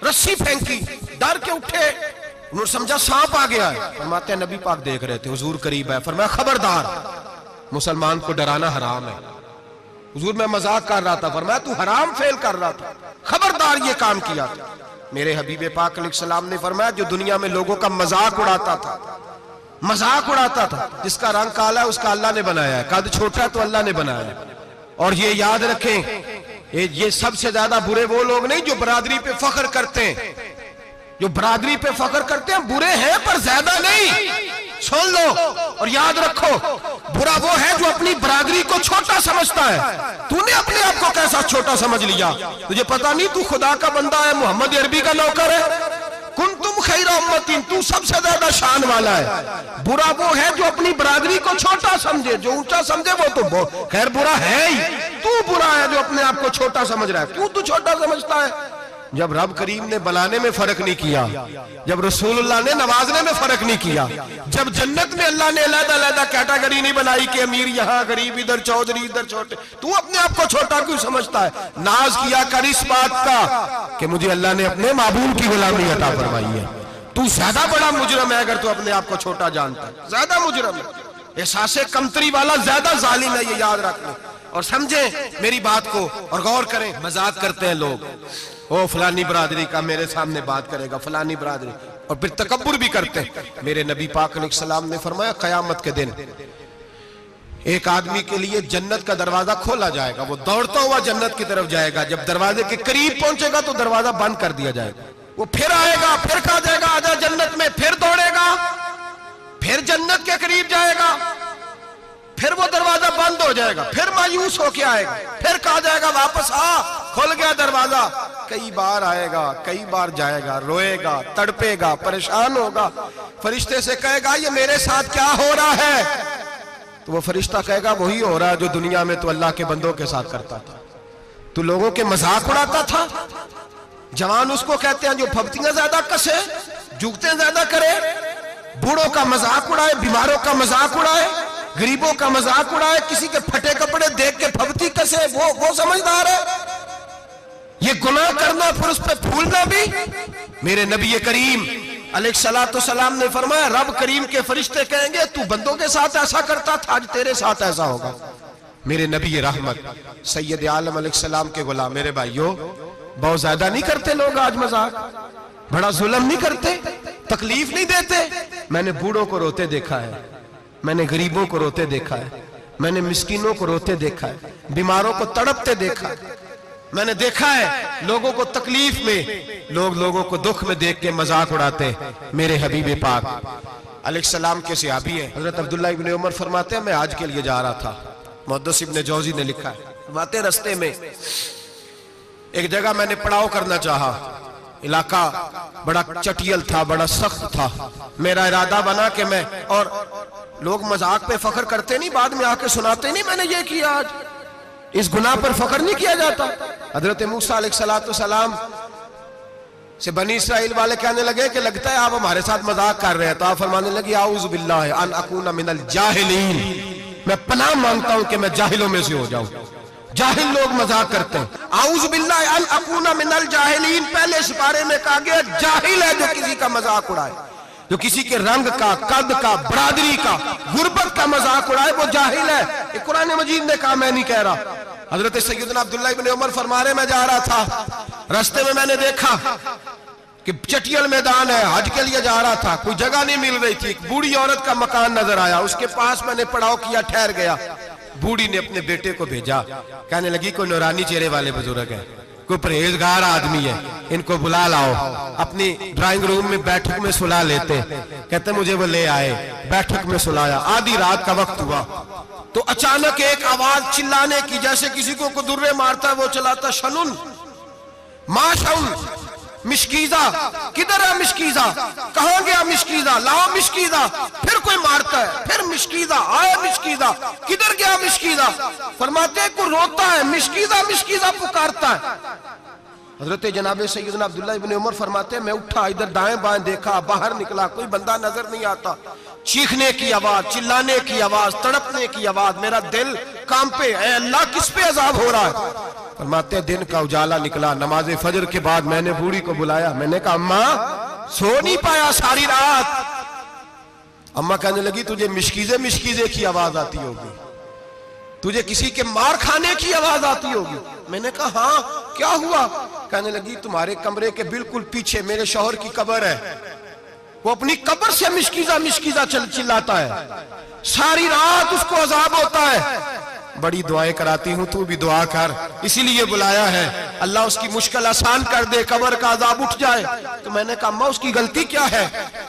S1: رسی پھینکی, ڈر کے اٹھے. انہوں نے سمجھا سانپ آ گیا ہے. فرماتے ہیں نبی پاک دیکھ رہے تھے, حضور قریب ہے. فرمایا خبردار, مسلمان کو ڈرانا حرام ہے. حضور میں مذاق کر رہا تھا. فرمایا تو حرام فعل کر رہا تھا, خبردار یہ کام کیا. میرے حبیب پاک علیہ السلام نے فرمایا جو دنیا میں لوگوں کا مذاق اڑاتا تھا, مذاق اڑاتا تھا, جس کا رنگ کالا ہے اس کا اللہ نے بنایا ہے, قد چھوٹا ہے تو اللہ نے بنایا ہے. اور یہ یاد رکھیں یہ سب سے زیادہ برے وہ لوگ نہیں جو برادری پہ فخر کرتے ہیں. جو برادری پہ فخر کرتے ہیں برے ہیں پر زیادہ نہیں. سن لو اور یاد رکھو, برا وہ ہے جو اپنی برادری کو چھوٹا سمجھتا ہے. تو نے اپنے آپ کو کیسا چھوٹا سمجھ لیا؟ تجھے پتا نہیں تو خدا کا بندہ ہے, محمد عربی کا نوکر ہے. کنتم خیر امتین, تو سب سے زیادہ شان والا ہے. برا وہ ہے جو اپنی برادری کو چھوٹا سمجھے, جو اونچا سمجھے وہ تو خیر برا ہے ہی. تو برا ہے جو اپنے آپ کو چھوٹا سمجھ رہا ہے. کیوں تو چھوٹا سمجھتا ہے؟ جب رب کریم نے بلانے میں فرق نہیں کیا, جب رسول اللہ نے نوازنے میں فرق نہیں کیا, جب جنت میں اللہ نے علیحدہ علیحدہ کیٹیگری نہیں بنائی کہ امیر یہاں, غریب ادھر, چودھری ادھر, چھوٹے, تو اپنے آپ کو چھوٹا کیوں سمجھتا ہے؟ ناز کیا کر اس بات کا کہ مجھے اللہ نے اپنے معبود کی غلامی عطا فرمائی ہے. تو زیادہ بڑا مجرم ہے اگر تو اپنے آپ کو چھوٹا جانتا ہے, زیادہ مجرم ہے. احساس کمتری والا زیادہ ظالم ہے, یہ یاد رکھ لیں اور سمجھیں میری بات کو اور غور کریں. مذاق کرتے ہیں لوگ, او فلانی برادری کا میرے سامنے بات کرے گا, فلانی برادری, اور پھر تکبر بھی کرتے ہیں. میرے نبی پاک علیہ السلام نے فرمایا قیامت کے دن ایک آدمی کے لیے جنت کا دروازہ کھولا جائے گا, وہ دوڑتا ہوا جنت کی طرف جائے گا. جب دروازے کے قریب پہنچے گا تو دروازہ بند کر دیا جائے گا. وہ پھر آئے گا, پھر کہا جائے گا آجا جنت میں, پھر دوڑے گا, پھر جنت کے قریب جائے گا, پھر وہ دروازہ بند ہو جائے گا, پھر مایوس ہو کے آئے گا, پھر کہا جائے گا واپس آ, کھل گیا دروازہ. کئی بار آئے گا, کئی بار جائے گا, روئے گا, تڑپے گا, پریشان ہوگا. فرشتے سے کہے گا یہ میرے ساتھ کیا ہو رہا ہے؟ تو وہ فرشتہ کہے گا وہی ہو رہا ہے جو دنیا میں تو اللہ کے بندوں کے ساتھ کرتا تھا. تو لوگوں کے مذاق اڑاتا تھا. جوان اس کو کہتے ہیں جو پھپتیاں زیادہ کسے, جھکتے زیادہ کرے, بوڑھوں کا مذاق اڑائے, بیماروں کا مذاق اڑائے, غریبوں کا مذاق اڑائے, کسی کے پھٹے کپڑے دیکھ کے پھپتی کسے, وہ سمجھدار ہے. یہ یہ گناہ کرنا پھر اس پہ پھولنا بھی. میرے نبی کریم علیہ السلام نے فرمایا رب کریم کے فرشتے کہیں گے تو بندوں کے ساتھ ایسا کرتا تھا، آج تیرے ساتھ ایسا ہوگا. میرے نبی رحمت سید عالم علیہ السلام کے غلام. میرے بھائیو بہت زیادہ نہیں کرتے لوگ آج مذاق؟ بڑا ظلم نہیں کرتے؟ تکلیف نہیں دیتے؟ میں نے بوڑھوں کو روتے دیکھا ہے، میں نے غریبوں کو روتے دیکھا ہے، میں نے مسکینوں کو روتے دیکھا ہے، بیماروں کو تڑپتے دیکھا ہے. میں نے دیکھا ہے لوگوں کو تکلیف میں، لوگوں کو دکھ میں دیکھ کے مذاق اڑاتے. میرے حبیب پاک علیہ السلام کے صحابی ہیں حضرت عبداللہ ابن عمر فرماتے ہیں میں حج کے لیے جا رہا تھا. محدث ابن جوزی نے لکھا ہے فرماتے رستے میں ایک جگہ میں نے پڑاؤ کرنا چاہا، علاقہ بڑا چٹیل تھا، بڑا سخت تھا. میرا ارادہ بنا کہ میں، اور لوگ مذاق پہ فخر کرتے نہیں، بعد میں آ کے سناتے نہیں میں نے یہ کیا. آج اس گناہ پر فخر نہیں کیا جاتا. حضرت موسیٰ علیہ السلام سے بنی اسرائیل والے کہنے لگے کہ لگتا ہے آپ ہمارے ساتھ مذاق کر رہے ہیں، تو آپ فرمانے لگے اعوذ باللہ ان اکون من الجاہلین، میں پناہ مانگتا ہوں کہ میں جاہلوں میں سے ہو جاؤں. جاہل لوگ مذاق کرتے ہیں. اعوذ باللہ ان اکون من الجاہلین پہلے سپارے میں کہا گیا جاہل ہے جو کسی کا مذاق اڑائے، جو کسی کے رنگ کا، قد کا، برادری کا، غربت کا مذاق اڑائے وہ جاہل ہے. یہ قرآن مجید نے کہا، میں نہیں کہہ رہا. حضرت سیدنا عبداللہ ابن عمر فرما رہے میں جا رہا تھا، رستے میں نے دیکھا کہ چٹیل میدان ہے، حج کے لیے جا رہا تھا، کوئی جگہ نہیں مل رہی تھی. ایک بوڑھی عورت کا مکان نظر آیا، اس کے پاس میں نے پڑاؤ کیا، ٹھہر گیا. بوڑھی نے اپنے بیٹے کو بھیجا، کہنے لگی کوئی نورانی چہرے والے بزرگ ہیں، کوئی پرہیزگار آدمی ہے، ان کو بلا لاؤ. اپنی ڈرائنگ روم میں بیٹھک میں سلا لیتے. کہتے مجھے وہ لے آئے، بیٹھک میں سلایا. آدھی رات کا وقت ہوا تو اچانک ایک آواز چلانے کی، جیسے کسی کو درے مارتا ہے وہ چلاتا، شنن ما شن مشکیزہ، کدھر ہے مشکیزہ، کہاں گیا مشکیزہ، لاؤ مشکیزہ. پھر کوئی مارتا ہے، پھر مشکیزہ، آیا مشکیزہ، کدھر گیا مشکیزہ. فرماتے ہیں کوئی روتا ہے، مشکیزہ مشکیزہ پکارتا ہے. حضرت جناب سیدنا عبداللہ ابن عمر فرماتے ہیں میں اٹھا، ادھر دائیں بائیں دیکھا، باہر نکلا، کوئی بندہ نظر نہیں آتا. چیخنے کی آواز، چلانے کی آواز، تڑپنے کی آواز. میرا دل کانپے، اے اللہ کس پہ عذاب ہو رہا ہے. فرماتے ہیں دن کا اجالا نکلا، نماز فجر کے بعد میں نے بوڑھی کو بلایا. میں نے کہا اماں سو نہیں پایا ساری رات. اماں کہنے لگی تجھے مشکیزے کی آواز آتی ہوگی، تجھے کسی کے مار کھانے کی آواز آتی ہوگی. میں نے کہا ہاں کیا ہوا. کہنے لگی تمہارے کمرے کے بالکل پیچھے میرے شوہر کی قبر ہے، وہ اپنی قبر سے مشکیزہ چلاتا ہے، ساری رات اس کو عذاب ہوتا ہے. بڑی دعائیں کراتی ہوں، تو بھی دعا کر، اسی لیے بلایا ہے اللہ اس کی مشکل آسان کر دے، قبر کا عذاب اٹھ جائے. تو میں نے کہا اماں اس کی غلطی کیا ہے.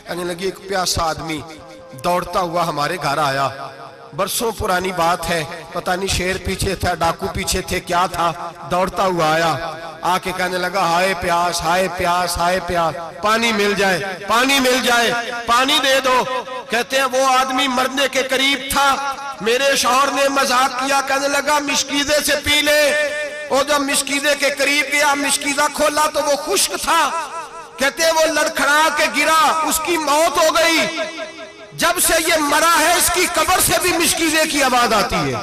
S1: کہنے لگی ایک پیاسا آدمی دوڑتا ہوا ہمارے گھر آیا، برسوں پرانی بات ہے، پتہ نہیں شیر پیچھے تھا، ڈاکو پیچھے تھے، کیا تھا، دوڑتا ہوا آیا، آ کے کہنے لگا ہائے پیاس، ہائے پیاس، ہائے پیاس، پانی مل جائے، پانی مل جائے، پانی دے دو. کہتے ہیں وہ آدمی مرنے کے قریب تھا، میرے شوہر نے مذاق کیا، کہنے لگا مشکیزے سے پی لے. اور جب مشکیزے کے قریب گیا، مشکیزہ کھولا تو وہ خشک تھا. کہتے ہیں وہ لڑکھڑا کے گرا، اس کی موت ہو گئی. جب سے یہ مرا ہے اس کی قبر سے بھی مشکیزے کی آواز آتی ہے.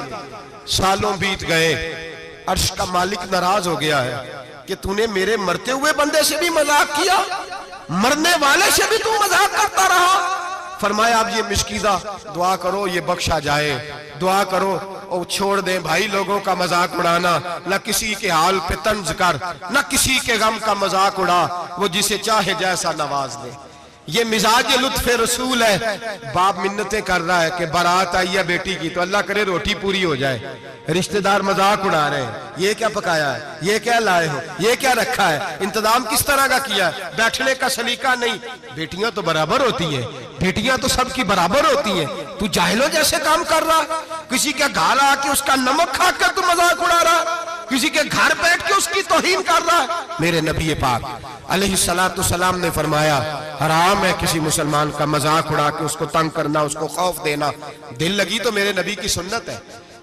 S1: سالوں بیت گئے، عرش کا مالک ناراض ہو گیا ہے کہ تو نے میرے مرتے ہوئے بندے سے بھی مذاق کیا، مرنے والے سے بھی تو مذاق کرتا رہا. فرمایا اب یہ مشکیزہ دعا کرو یہ بخشا جائے، دعا کرو اور چھوڑ دیں بھائی لوگوں کا مذاق اڑانا. نہ کسی کے حال پہ طنز کر، نہ کسی کے غم کا مذاق اڑا، وہ جسے چاہے جیسا نواز دے. یہ مزاج لطف رسول ہے. باپ منتیں کر رہا ہے کہ بارات آئی ہے بیٹی کی تو اللہ کرے روٹی پوری ہو جائے، رشتہ دار مذاق اڑا رہے ہیں، یہ کیا پکایا ہے، یہ کیا لائے ہو، یہ کیا رکھا ہے، انتظام کس طرح کا کیا ہے، بیٹھنے کا سلیقہ نہیں. بیٹیاں تو برابر ہوتی ہیں، بیٹیاں تو سب کی برابر ہوتی ہیں. تو جاہلوں جیسے کام کر رہا، کسی کے گھر آ کے اس کا نمک کھا کر تو مذاق اڑا رہا، کسی کے گھر بیٹھ کے اس کی توہین کر رہا ہے. میرے نبی پاک علیہ السلام نے فرمایا حرام ہے کسی مسلمان کا مذاق اڑا کے اس کو تنگ کرنا، اس کو خوف دینا. دل لگی تو میرے نبی کی سنت ہے،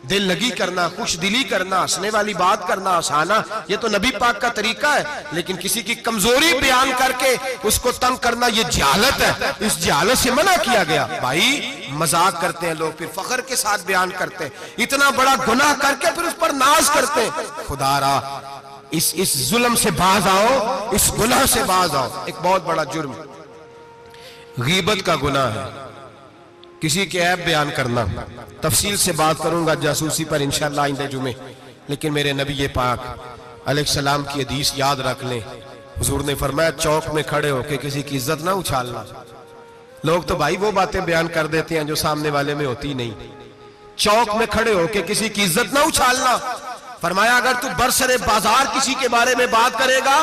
S1: دل لگی کرنا، خوش دلی کرنا، ہنسنے والی بات کرنا، ہنسانا، یہ تو نبی پاک کا طریقہ ہے. لیکن کسی کی کمزوری بیان کر کے اس کو تنگ کرنا یہ جہالت ہے، اس جہالت سے منع کیا گیا. بھائی مذاق کرتے ہیں لوگ، پھر فخر کے ساتھ بیان کرتے ہیں، اتنا بڑا گناہ کر کے پھر اس پر ناز کرتے ہیں. خدا را اس ظلم سے باز آؤ، اس گناہ سے باز آؤ۔ ایک بہت بڑا جرم غیبت کا گناہ ہے، کسی کے عیب بیان کرنا۔ تفصیل سے بات کروں گا جاسوسی پر انشاءاللہ آئندہ جمعے، لیکن میرے نبی پاک علیہ السلام کی حدیث یاد رکھ لیں۔ حضور نے فرمایا چوک میں کھڑے ہو کے کسی کی عزت نہ اچھالنا۔ لوگ تو بھائی وہ باتیں بیان کر دیتے ہیں جو سامنے والے میں ہوتی نہیں۔ چوک میں کھڑے ہو کے کسی کی عزت نہ اچھالنا۔ فرمایا اگر تو برسر بازار کسی کے بارے میں بات کرے گا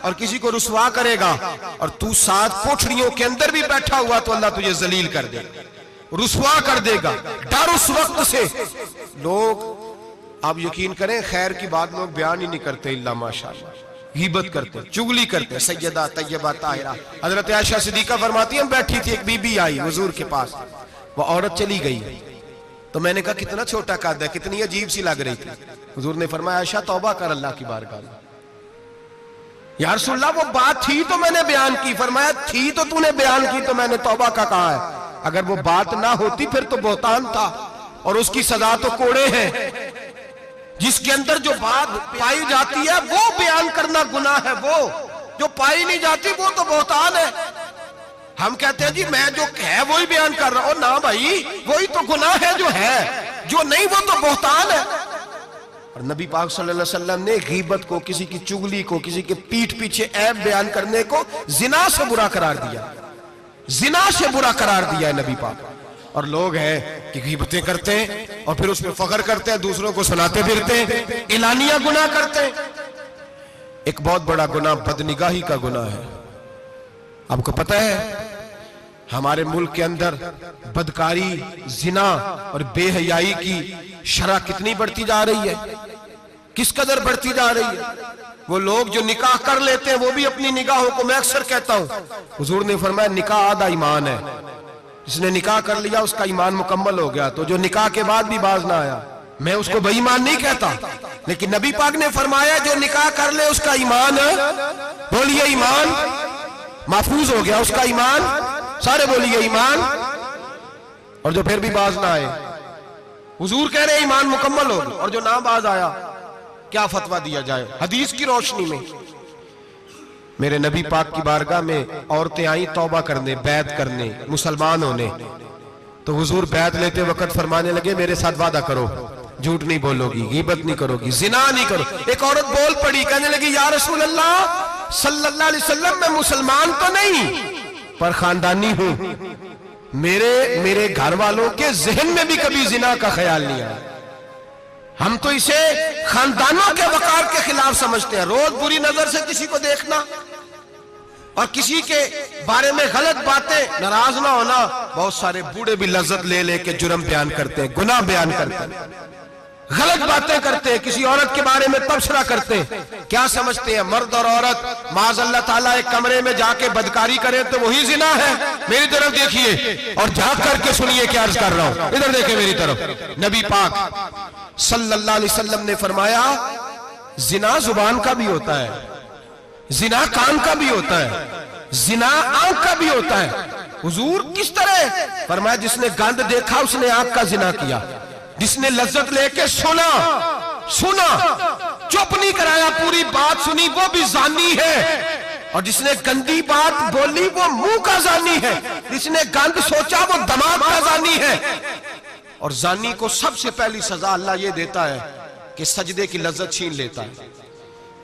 S1: اور کسی کو رسوا کرے گا اور تو ساتھ کوٹھڑیوں کے اندر بھی بیٹھا ہوا تو اللہ تجھے ذلیل کر دے گا، رسوا کر دے گا۔ ڈر اس وقت سے۔ لوگ آپ یقین کریں خیر کی بات لوگ بیان ہی نہیں کرتے الا ماشاءاللہ، غیبت کرتے، چغلی کرتے۔ سیدہ طیبہ طاہرہ حضرت عائشہ صدیقہ فرماتی ہیں بیٹھی تھی، ایک بی بی آئی حضور کے پاس، وہ عورت چلی گئی تو میں نے کہا کتنا چھوٹا قد ہے، کتنی عجیب سی لگ رہی تھی۔ حضور نے فرمایا عائشہ توبہ کر اللہ کی بارگاہ میں۔ یا رسول اللہ وہ بات تھی تو میں نے بیان کی۔ فرمایا تھی تو تو نے بیان کی تو میں نے توبہ کا کہا ہے، اگر وہ بات نہ ہوتی پھر تو بہتان تھا اور اس کی سزا تو کوڑے ہیں۔ جس کے اندر جو بات پائی جاتی ہے وہ بیان کرنا گناہ ہے، وہ جو پائی نہیں جاتی وہ تو بہتان ہے۔ ہم کہتے ہیں جی میں جو ہے وہی بیان کر رہا ہوں، نہ بھائی وہی تو گناہ ہے جو ہے، جو نہیں وہ تو بہتان ہے۔ اور نبی پاک صلی اللہ علیہ وسلم نے غیبت کو، کسی کی چغلی کو، کسی کے پیٹھ پیچھے عیب بیان کرنے کو زنا سے برا قرار دیا، زنا سے برا قرار دیا ہے نبی پاک۔ اور لوگ ہیں کہ غیبتیں کرتے ہیں اور پھر اس میں فخر کرتے ہیں، دوسروں کو سناتے پھرتے ہیں، اعلانیہ گناہ کرتے ہیں۔ ایک بہت بڑا گناہ بدنگاہی کا گناہ ہے۔ آپ کو پتہ ہے ہمارے ملک کے اندر بدکاری، زنا اور بے حیائی کی شرح کتنی بڑھتی جا رہی ہے، کس قدر بڑھتی جا رہی ہے۔ وہ لوگ جو نکاح کر لیتے ہیں وہ بھی اپنی نگاہوں کو، میں اکثر کہتا ہوں حضور نے فرمایا نکاح آدھا ایمان ہے، جس نے نکاح کر لیا اس کا ایمان مکمل ہو گیا، تو جو نکاح کے بعد بھی باز نہ آیا میں اس کو بے ایمان نہیں کہتا، لیکن نبی پاک نے فرمایا جو نکاح کر لے اس کا ایمان، بولیے ایمان محفوظ ہو گیا، اس کا ایمان، سارے بولیے ایمان، اور جو پھر بھی باز نہ آئے حضور کہہ رہے ایمان مکمل ہو گیا، اور جو نہ باز آیا کیا فتویٰ دیا جائے حدیث کی روشنی میں۔ میرے نبی پاک کی بارگاہ میں عورتیں آئیں توبہ کرنے، بیعت کرنے، مسلمان ہونے، تو حضور بیعت لیتے وقت فرمانے لگے میرے ساتھ وعدہ کرو جھوٹ نہیں بولو گی، غیبت نہیں کرو گی، زنا نہیں کرو۔ ایک عورت بول پڑی، کہنے لگی یا رسول اللہ صلی اللہ علیہ وسلم میں مسلمان تو نہیں پر خاندانی ہوں، میرے گھر والوں کے ذہن میں بھی کبھی زنا کا خیال نہیں آیا، ہم تو اسے خاندانوں کے وقار کے خلاف سمجھتے ہیں۔ روز بری نظر سے کسی کو دیکھنا اور کسی کے بارے میں غلط باتیں، ناراض نہ ہونا۔ بہت سارے بوڑھے بھی لذت لے لے کے جرم بیان کرتے ہیں، گناہ بیان کرتے ہیں، غلط باتیں کرتے ہیں، کسی عورت کے بارے میں تبصرہ کرتے ہیں۔ کیا سمجھتے ہیں مرد اور عورت معاذ اللہ تعالیٰ ایک کمرے میں جا کے بدکاری کریں تو وہی زنا ہے؟ میری طرف دیکھیے اور جھانک کر کے سنیے کیا عرض کر رہا ہوں، ادھر دیکھیں میری طرف۔ نبی پاک صلی اللہ علیہ وسلم نے فرمایا زنا زبان کا بھی ہوتا ہے، زنا کان کا بھی ہوتا ہے، زنا آنکھ کا بھی ہوتا ہے۔ حضور کس طرح؟ فرمایا جس نے گند دیکھا اس نے آنکھ کا زنا کیا، جس نے لذت لے کے سنا چپ نہیں کرایا، پوری بات سنی، وہ بھی زانی ہے، اور جس نے گندی بات بولی وہ منہ کا زانی ہے، جس نے گند سوچا وہ دماغ کا زانی ہے۔ اور زانی کو سب سے پہلی سزا اللہ یہ دیتا ہے کہ سجدے کی لذت چھین لیتا ہے،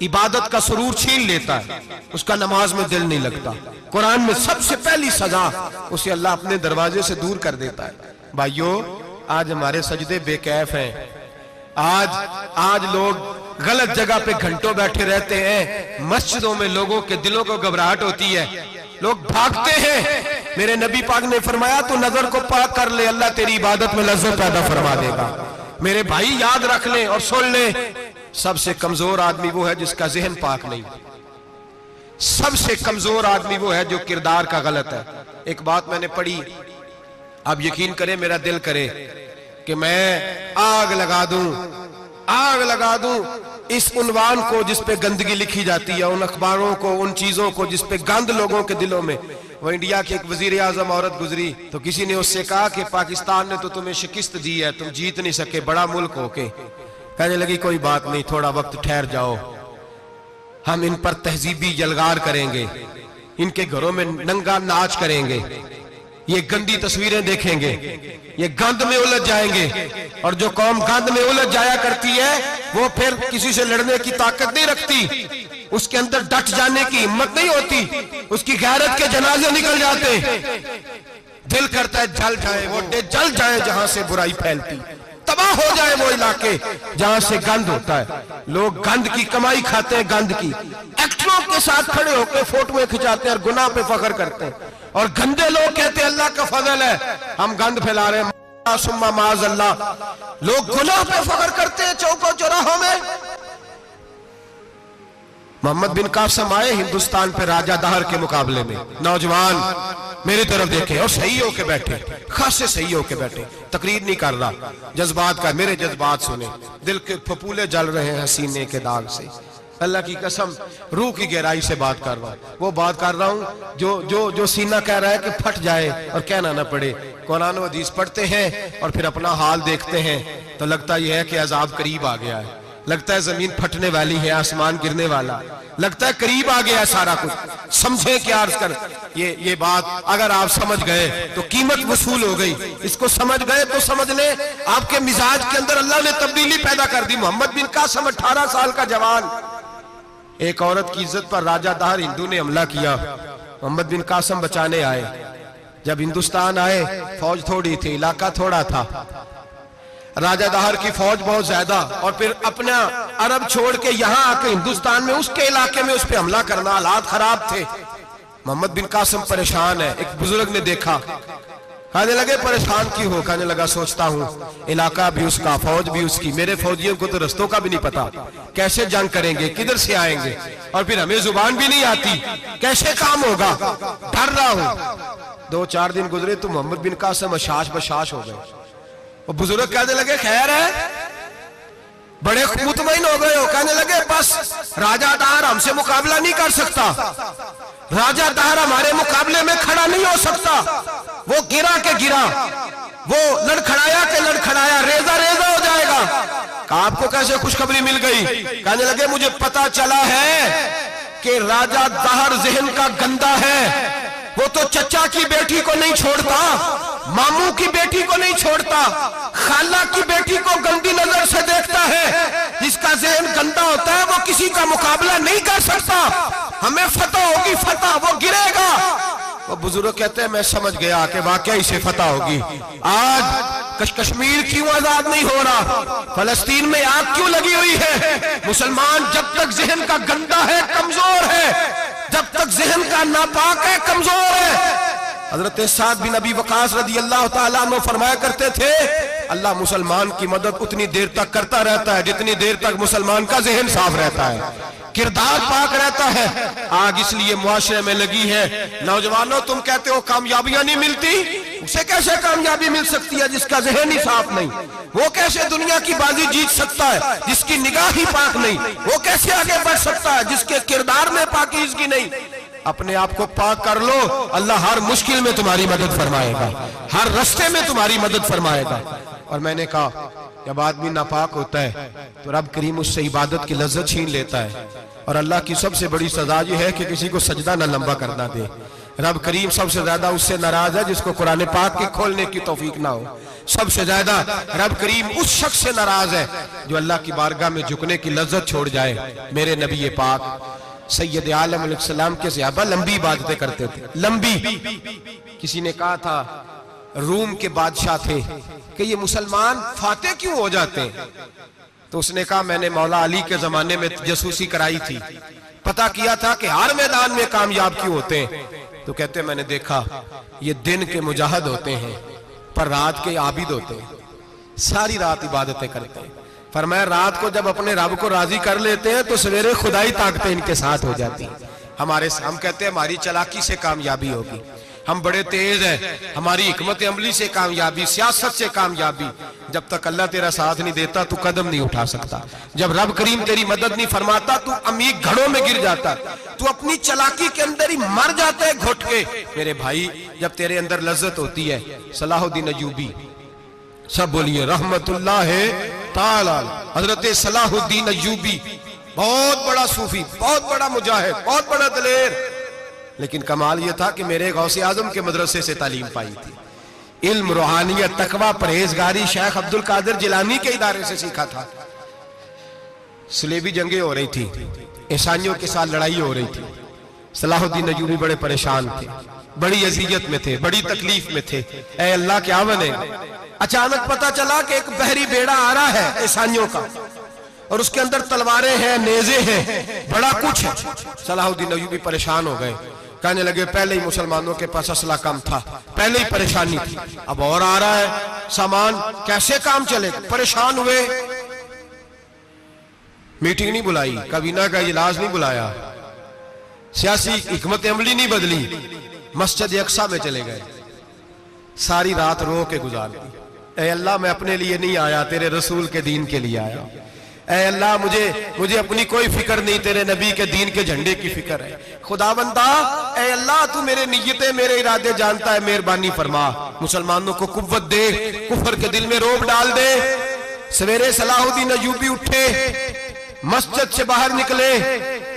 S1: عبادت کا سرور چھین لیتا ہے، اس کا نماز میں دل نہیں لگتا۔ قرآن میں سب سے پہلی سزا اسے اللہ اپنے دروازے سے دور کر دیتا ہے۔ بھائیو آج ہمارے سجدے بے کیف ہیں، آج لوگ غلط جگہ پہ گھنٹوں بیٹھے رہتے ہیں، مسجدوں میں لوگوں کے دلوں کو گھبراہٹ ہوتی ہے، لوگ بھاگتے ہیں۔ میرے نبی پاک نے فرمایا تو نظر کو پاک کر لے، اللہ تیری عبادت میں لذت پیدا فرما دے گا۔ میرے بھائی یاد رکھ لیں اور سن لیں، سب سے کمزور آدمی وہ ہے جس کا ذہن پاک نہیں، سب سے کمزور آدمی وہ ہے جو کردار کا غلط ہے۔ ایک بات میں نے پڑھی، آپ یقین کریں میرا دل کرے کہ میں آگ لگا دوں اس عنوان کو جس پہ گندگی لکھی جاتی ہے، ان اخباروں کو، ان چیزوں کو جس پہ گند لوگوں کے دلوں میں۔ وہ انڈیا کی ایک وزیر اعظم عورت گزری تو کسی نے اس سے کہا کہ پاکستان نے تو تمہیں شکست دی ہے، تم جیت نہیں سکے بڑا ملک ہو کے۔ کہنے لگی کوئی بات نہیں، تھوڑا وقت ٹھہر جاؤ، ہم ان پر تہذیبی یلغار کریں گے، ان کے گھروں میں ننگا ناچ کریں گے، یہ گندی تصویریں دیکھیں گے، یہ گند میں الجھ جائیں گے۔ اور جو قوم گند میں الجھ جایا کرتی ہے وہ پھر کسی سے لڑنے کی طاقت نہیں رکھتی، اس کے اندر ڈٹ جانے کی ہمت نہیں ہوتی، اس کی غیرت کے جنازے نکل جاتے، دل کرتا ہے جل جائے وہ جل جائے جہاں سے برائی پھیلتی، تباہ ہو جائے وہ علاقے جہاں سے گند ہوتا ہے۔ لوگ گند کی کمائی کھاتے ہیں، گند کی، ایکٹروں کے ساتھ کھڑے ہو کے فوٹویں کھچاتے ہیں اور گناہ پہ فخر کرتے ہیں، اور گندے لوگ کہتے ہیں اللہ کا فضل ہے ہم گند پھیلا رہے ہیں، ثم معاذ اللہ۔ لوگ گناہ پہ فخر کرتے ہیں چوکوں چوراہوں میں۔ محمد بن قاسم آئے ہندوستان پہ راجہ دہر کے مقابلے میں، نوجوان میری طرف دیکھیں اور صحیح ہو کے بیٹھے، خاصے صحیح ہو کے بیٹھے، تقریر نہیں کر رہا، جذبات کا، میرے جذبات سنیں، دل کے پھپولے جل رہے ہیں حسینے کے داغ سے، اللہ کی قسم روح کی گہرائی سے بات کر رہا ہوں، وہ بات کر رہا ہوں جو سینہ کہہ رہا ہے کہ پھٹ جائے اور کہنا نہ پڑے۔ قرآن و حدیث پڑھتے ہیں اور پھر اپنا حال دیکھتے ہیں تو لگتا یہ ہے کہ عذاب قریب آ گیا ہے، لگتا ہے زمین پھٹنے والی ہے، آسمان گرنے والا، لگتا ہے قریب آ گیا ہے سارا کچھ۔ سمجھیں کہ عرض کر یہ بات اگر آپ سمجھ گئے تو قیمت وصول ہو گئی، اس کو سمجھ گئے تو سمجھ لیں آپ کے مزاج کے اندر اللہ نے تبدیلی پیدا کر دی۔ محمد بن قاسم 18 سال کا جوان، ایک عورت کی عزت پر راجہ دہر ہندو نے حملہ کیا، محمد بن قاسم بچانے آئے۔ جب ہندوستان آئے فوج تھوڑی تھی، علاقہ تھوڑا تھا، راجہ دہر کی فوج بہت زیادہ، اور پھر اپنا عرب چھوڑ کے یہاں آ کے ہندوستان میں اس کے علاقے میں اس پہ حملہ کرنا، حالات خراب تھے۔ محمد بن قاسم پریشان ہے، ایک بزرگ نے دیکھا، کہنے لگے پریشان کیوں ہو؟ کہنے لگا سوچتا ہوں علاقہ بھی اس کا، فوج بھی اس کی، میرے فوجیوں کو تو رستوں کا بھی نہیں پتا، کیسے جنگ کریں گے، کدھر سے آئیں گے، اور پھر ہمیں زبان بھی نہیں آتی، کیسے کام ہوگا، ڈر رہا ہوں۔ 2-4 دن گزرے تو محمد بن قاسم اشاش بشاش ہو گئے، وہ بزرگ کہنے لگے خیر ہے، بڑے مطمئن ہو گئے ہو، کہنے لگے بس راجہ دہر ہم سے مقابلہ نہیں کر سکتا، راجہ دہر ہمارے مقابلے میں کھڑا نہیں ہو سکتا، وہ گرا کے گرا، وہ لڑکھڑایا کے لڑکھڑایا، ریزہ ریزہ ہو جائے گا۔ کہا آپ کو کیسے خوشخبری مل گئی؟ کہنے لگے مجھے پتا چلا ہے کہ راجہ دہر ذہن کا گندا ہے، وہ تو چچا کی بیٹی کو نہیں چھوڑتا، ماموں کی بیٹی کو نہیں چھوڑتا، خالہ کی بیٹی کو گندی نظر سے دیکھتا ہے، جس کا ذہن گندا ہوتا ہے وہ کسی کا مقابلہ نہیں کر سکتا، ہمیں فتح ہوگی، فتح، وہ گرے گا۔ وہ بزرگ کہتے ہیں میں سمجھ گیا کہ واقعی سے فتح ہوگی۔ آج کشمیر کیوں آزاد نہیں ہو رہا، فلسطین میں آگ کیوں لگی ہوئی ہے؟ مسلمان جب تک ذہن کا گندا ہے کمزور ہے، جب تک ذہن کا ناپاک ہے کمزور ہے۔ حضرت سعد بن ابی وقاص رضی اللہ تعالیٰ عنہ فرمایا کرتے تھے اللہ مسلمان کی مدد اتنی دیر تک کرتا رہتا ہے جتنی دیر تک مسلمان کا ذہن صاف رہتا ہے، کردار پاک رہتا ہے۔ آگ اس لیے معاشرے میں لگی ہے۔ نوجوانوں تم کہتے ہو کامیابیاں نہیں ملتی، اسے کیسے کامیابی مل سکتی ہے جس کا ذہن ہی صاف نہیں؟ وہ کیسے دنیا کی بازی جیت سکتا ہے جس کی نگاہ ہی پاک نہیں؟ وہ کیسے آگے بڑھ سکتا ہے جس کے کردار میں پاکیزگی نہیں؟ اپنے آپ کو پاک کر لو، اللہ ہر مشکل میں تمہاری مدد فرمائے گا، ہر رستے میں تمہاری مدد فرمائے گا۔ اور میں نے کہا جب آدمی ناپاک ہوتا ہے تو رب کریم اس سے عبادت کی لذت چھین لیتا ہے، اور اللہ کی سب سے بڑی سزا یہ ہے کہ کسی کو سجدہ نہ لمبا کرنا دے۔ رب کریم سب سے زیادہ اس سے ناراض ہے جس کو قرآن پاک کے کھولنے کی توفیق نہ ہو۔ سب سے زیادہ رب کریم اس شخص سے ناراض ہے جو اللہ کی بارگاہ میں جھکنے کی لذت چھوڑ جائے۔ میرے نبی پاک سید عالم علیہ السلام کے صحابہ لمبی عبادتیں کرتے تھے، لمبی۔ کسی نے کہا تھا روم کے بادشاہ تھے کہ یہ مسلمان فاتح کیوں ہو جاتے ہیں؟ تو اس نے کہا میں نے مولا علی کے زمانے میں جاسوسی کرائی تھی، پتہ کیا تھا کہ ہر میدان میں کامیاب کیوں ہوتے ہیں۔ تو کہتے ہیں میں نے دیکھا یہ دن کے مجاہد ہوتے ہیں پر رات کے عابد ہوتے ہیں، ساری رات عبادتیں کرتے ہیں۔ فرمایا رات کو جب اپنے رب کو راضی کر لیتے ہیں تو سویرے خدائی طاقتیں ان کے ساتھ ہو جاتی ہیں۔ ہم کہتے ہیں ہماری چلاکی سے کامیابی ہوگی، ہم بڑے تیز ہیں، ہماری حکمت عملی سے کامیابی، سیاست سے کامیابی۔ جب تک اللہ تیرا ساتھ نہیں دیتا تو قدم نہیں اٹھا سکتا، جب رب کریم تیری مدد نہیں فرماتا تو عمیق گھڑوں میں گر جاتا، تو اپنی چلاکی کے اندر ہی مر جاتا ہے گھٹ کے۔ میرے بھائی جب تیرے اندر لذت ہوتی ہے، صلاح الدین ایوبی، سب بولیے رحمت اللہ تعالی، حضرت صلاح الدین ایوبی بہت بڑا صوفی، بہت بڑا مجاہد، بہت بڑا دلیر، لیکن کمال یہ تھا کہ میرے غوث اعظم کے مدرسے سے تعلیم پائی تھی، علم، روحانیت، تقوی، پرہیزگاری شیخ عبد القادر جیلانی کے ادارے سے سیکھا تھا۔ صلیبی جنگیں ہو رہی تھی، عیسائیوں کے ساتھ لڑائی ہو رہی تھی، صلاح الدین ایوبی بڑے پریشان تھے، بڑی اذیت میں تھے، بڑی تکلیف میں تھے، اے اللہ کیا بنے؟ اچانک پتا چلا کہ ایک بحری بیڑا آ رہا ہے عیسائیوں کا، اور اس کے اندر تلواریں ہیں، نیزے ہیں، بڑا کچھ ہے۔ صلاح الدین ایوبی پریشان ہو گئے، کہنے لگے پہلے ہی مسلمانوں کے پاس اسلحہ کم تھا، پہلے ہی پریشانی تھی، اب اور آ رہا ہے سامان، کیسے کام چلے؟ پریشان ہوئے، میٹنگ نہیں بلائی، کابینہ کا اجلاس نہیں بلایا، سیاسی حکمت عملی نہیں بدلی، مسجد اقصی میں چلے گئے، ساری رات رو کے گزار دی۔ اے اللہ میں اپنے لیے نہیں آیا، تیرے رسول کے دین کے لیے آیا۔ اے اللہ مجھے اپنی کوئی فکر نہیں، تیرے نبی کے دین کے جھنڈے کی فکر ہے۔ خداوندہ اے اللہ تو میرے نیتیں، میرے ارادے جانتا ہے، مہربانی فرما، مسلمانوں کو قوت دے، کفر کے دل میں روب ڈال دے۔ سویرے صلاح الدین ایوبی اٹھے، مسجد سے باہر نکلے،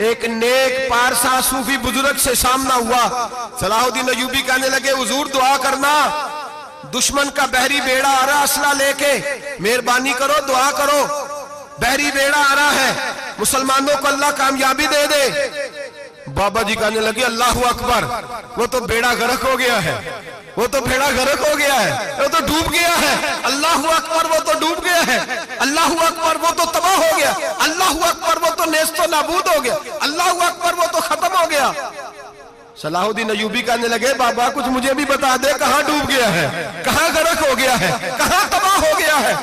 S1: ایک نیک پارسا صوفی بزرگ سے سامنا ہوا۔ صلاح الدین ایوبی کہنے لگے حضور دعا کرنا، دشمن کا بحری بیڑا آ رہا اسلحہ لے کے، مہربانی کرو دعا کرو، بحری بیڑا آ رہا ہے، مسلمانوں کو اللہ کامیابی دے دے۔ بابا جی کہنے لگے اللہ اکبر، وہ تو بیڑا غرق ہو گیا ہے، وہ تو بیڑا غرق ہو گیا ہے، وہ تو ڈوب گیا ہے، اللہ اکبر وہ تو ڈوب گیا ہے، اللہ اکبر وہ تو تباہ ہو گیا، اللہ اکبر وہ تو نیست و نابود ہو گیا، اللہ اکبر وہ تو ختم ہو گیا۔ صلاح الدین ایوبی کہنے لگے بابا کچھ مجھے بھی بتا دے، کہاں ڈوب گیا ہے، کہاں غرق ہو گیا ہے، کہاں تباہ ہو گیا ہے؟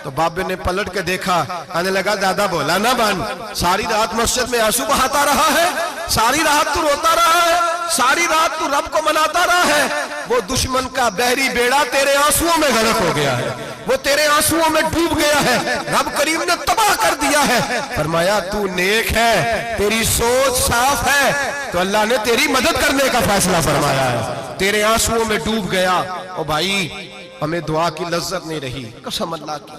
S1: تو بابے نے پلٹ کے دیکھا، کہنے لگا دادا بولا نہ بن، ساری رات مسجد میں آنسو بہاتا رہا ہے، ساری رات تو روتا رہا ہے، ساری رات تو رب کو مناتا رہا ہے، وہ دشمن کا بحری بیڑا تیرے آنسوؤں میں غرق ہو گیا ہے، وہ تیرے آنسوؤں میں ڈوب گیا ہے، رب کریم نے تباہ کر دیا ہے۔ فرمایا تو نیک ہے، تیری سوچ صاف ہے، تو اللہ نے تیری مدد کرنے کا فیصلہ فرمایا ہے، تیرے آنسوؤں میں ڈوب گیا۔ او بھائی ہمیں دعا کی لذت نہیں رہی، قسم اللہ کی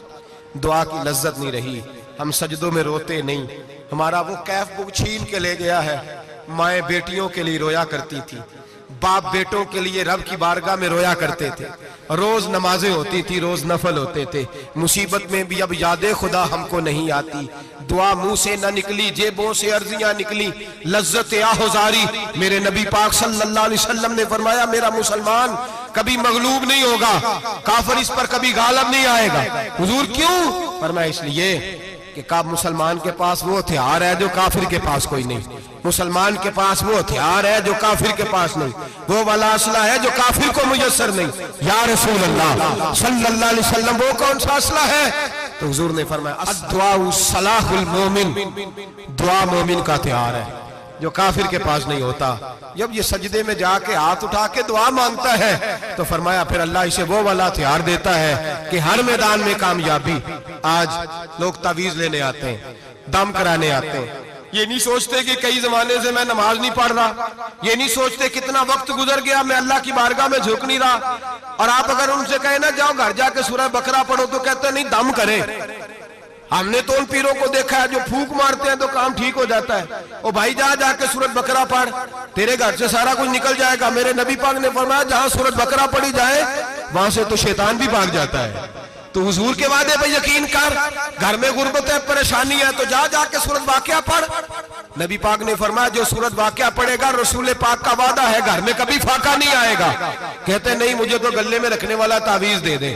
S1: دعا کی لذت نہیں رہی، ہم سجدوں میں روتے نہیں، ہمارا وہ کیف بک چھین کے لے گیا ہے۔ مائیں بیٹیوں کے لیے رویا کرتی تھی، باپ بیٹوں کے لیے رب کی بارگاہ میں رویا کرتے تھے، روز نمازیں ہوتی تھی، روز نفل ہوتے تھے، مصیبت میں بھی اب یاد خدا ہم کو نہیں آتی، دعا منہ سے نہ نکلی، جیبوں سے عرضیاں نکلی، لذت آہوزاری۔ میرے نبی پاک صلی اللہ علیہ وسلم نے فرمایا میرا مسلمان کبھی مغلوب نہیں ہوگا، کافر اس پر کبھی غالب نہیں آئے گا۔ حضور کیوں؟ فرمایا اس لیے کہ مسلمان کے پاس وہ ہتھیار ہے جو کافر کے پاس کوئی نہیں، مسلمان کے پاس وہ ہتھیار ہے جو کافر کے پاس نہیں، وہ والا اسلحہ ہے جو کافر کو میسر نہیں۔ یا رسول اللہ صلی اللہ علیہ وسلم وہ کون سا اسلحہ ہے؟ تو حضور نے فرمایا الدعاء سلاح المومن، دعا مومن کا ہتھیار ہے جو کافر کے پاس نہیں ہوتا۔ جب یہ سجدے میں جا کے ہاتھ اٹھا کے دعا مانگتا ہے تو فرمایا پھر اللہ اسے وہ والا ہتھیار دیتا ہے کہ ہر میدان میں کامیابی۔ آج لوگ تعویذ لینے آتے ہیں، دم کرانے آتے ہیں، یہ نہیں سوچتے کہ کئی زمانے سے میں نماز نہیں پڑھ رہا، یہ نہیں سوچتے کتنا وقت گزر گیا میں اللہ کی بارگاہ میں جھک نہیں رہا۔ اور آپ اگر ان سے کہیں نا جاؤ گھر جا کے سورہ بقرہ پڑھو تو کہتے ہیں نہیں دم کریں۔ ہم نے تو ان پیروں کو دیکھا ہے جو پھونک مارتے ہیں تو کام ٹھیک ہو جاتا ہے۔ او بھائی جا کے سورۃ بقرہ پڑھ، تیرے گھر سے سارا کچھ نکل جائے گا۔ میرے نبی پاک نے فرمایا جہاں سورۃ بقرہ پڑھی جائے وہاں سے تو شیطان بھی بھاگ جاتا ہے۔ تو حضور کے وعدے پہ یقین کر، گھر میں غربت ہے، پریشانی ہے تو جا کے سورۃ واقعہ پڑھ۔ نبی پاک نے فرمایا جو سورۃ واقعہ پڑھے گا رسول پاک کا وعدہ ہے گھر میں کبھی فاقہ نہیں آئے گا۔ کہتے نہیں مجھے تو گلے میں رکھنے والا تعویذ دے دے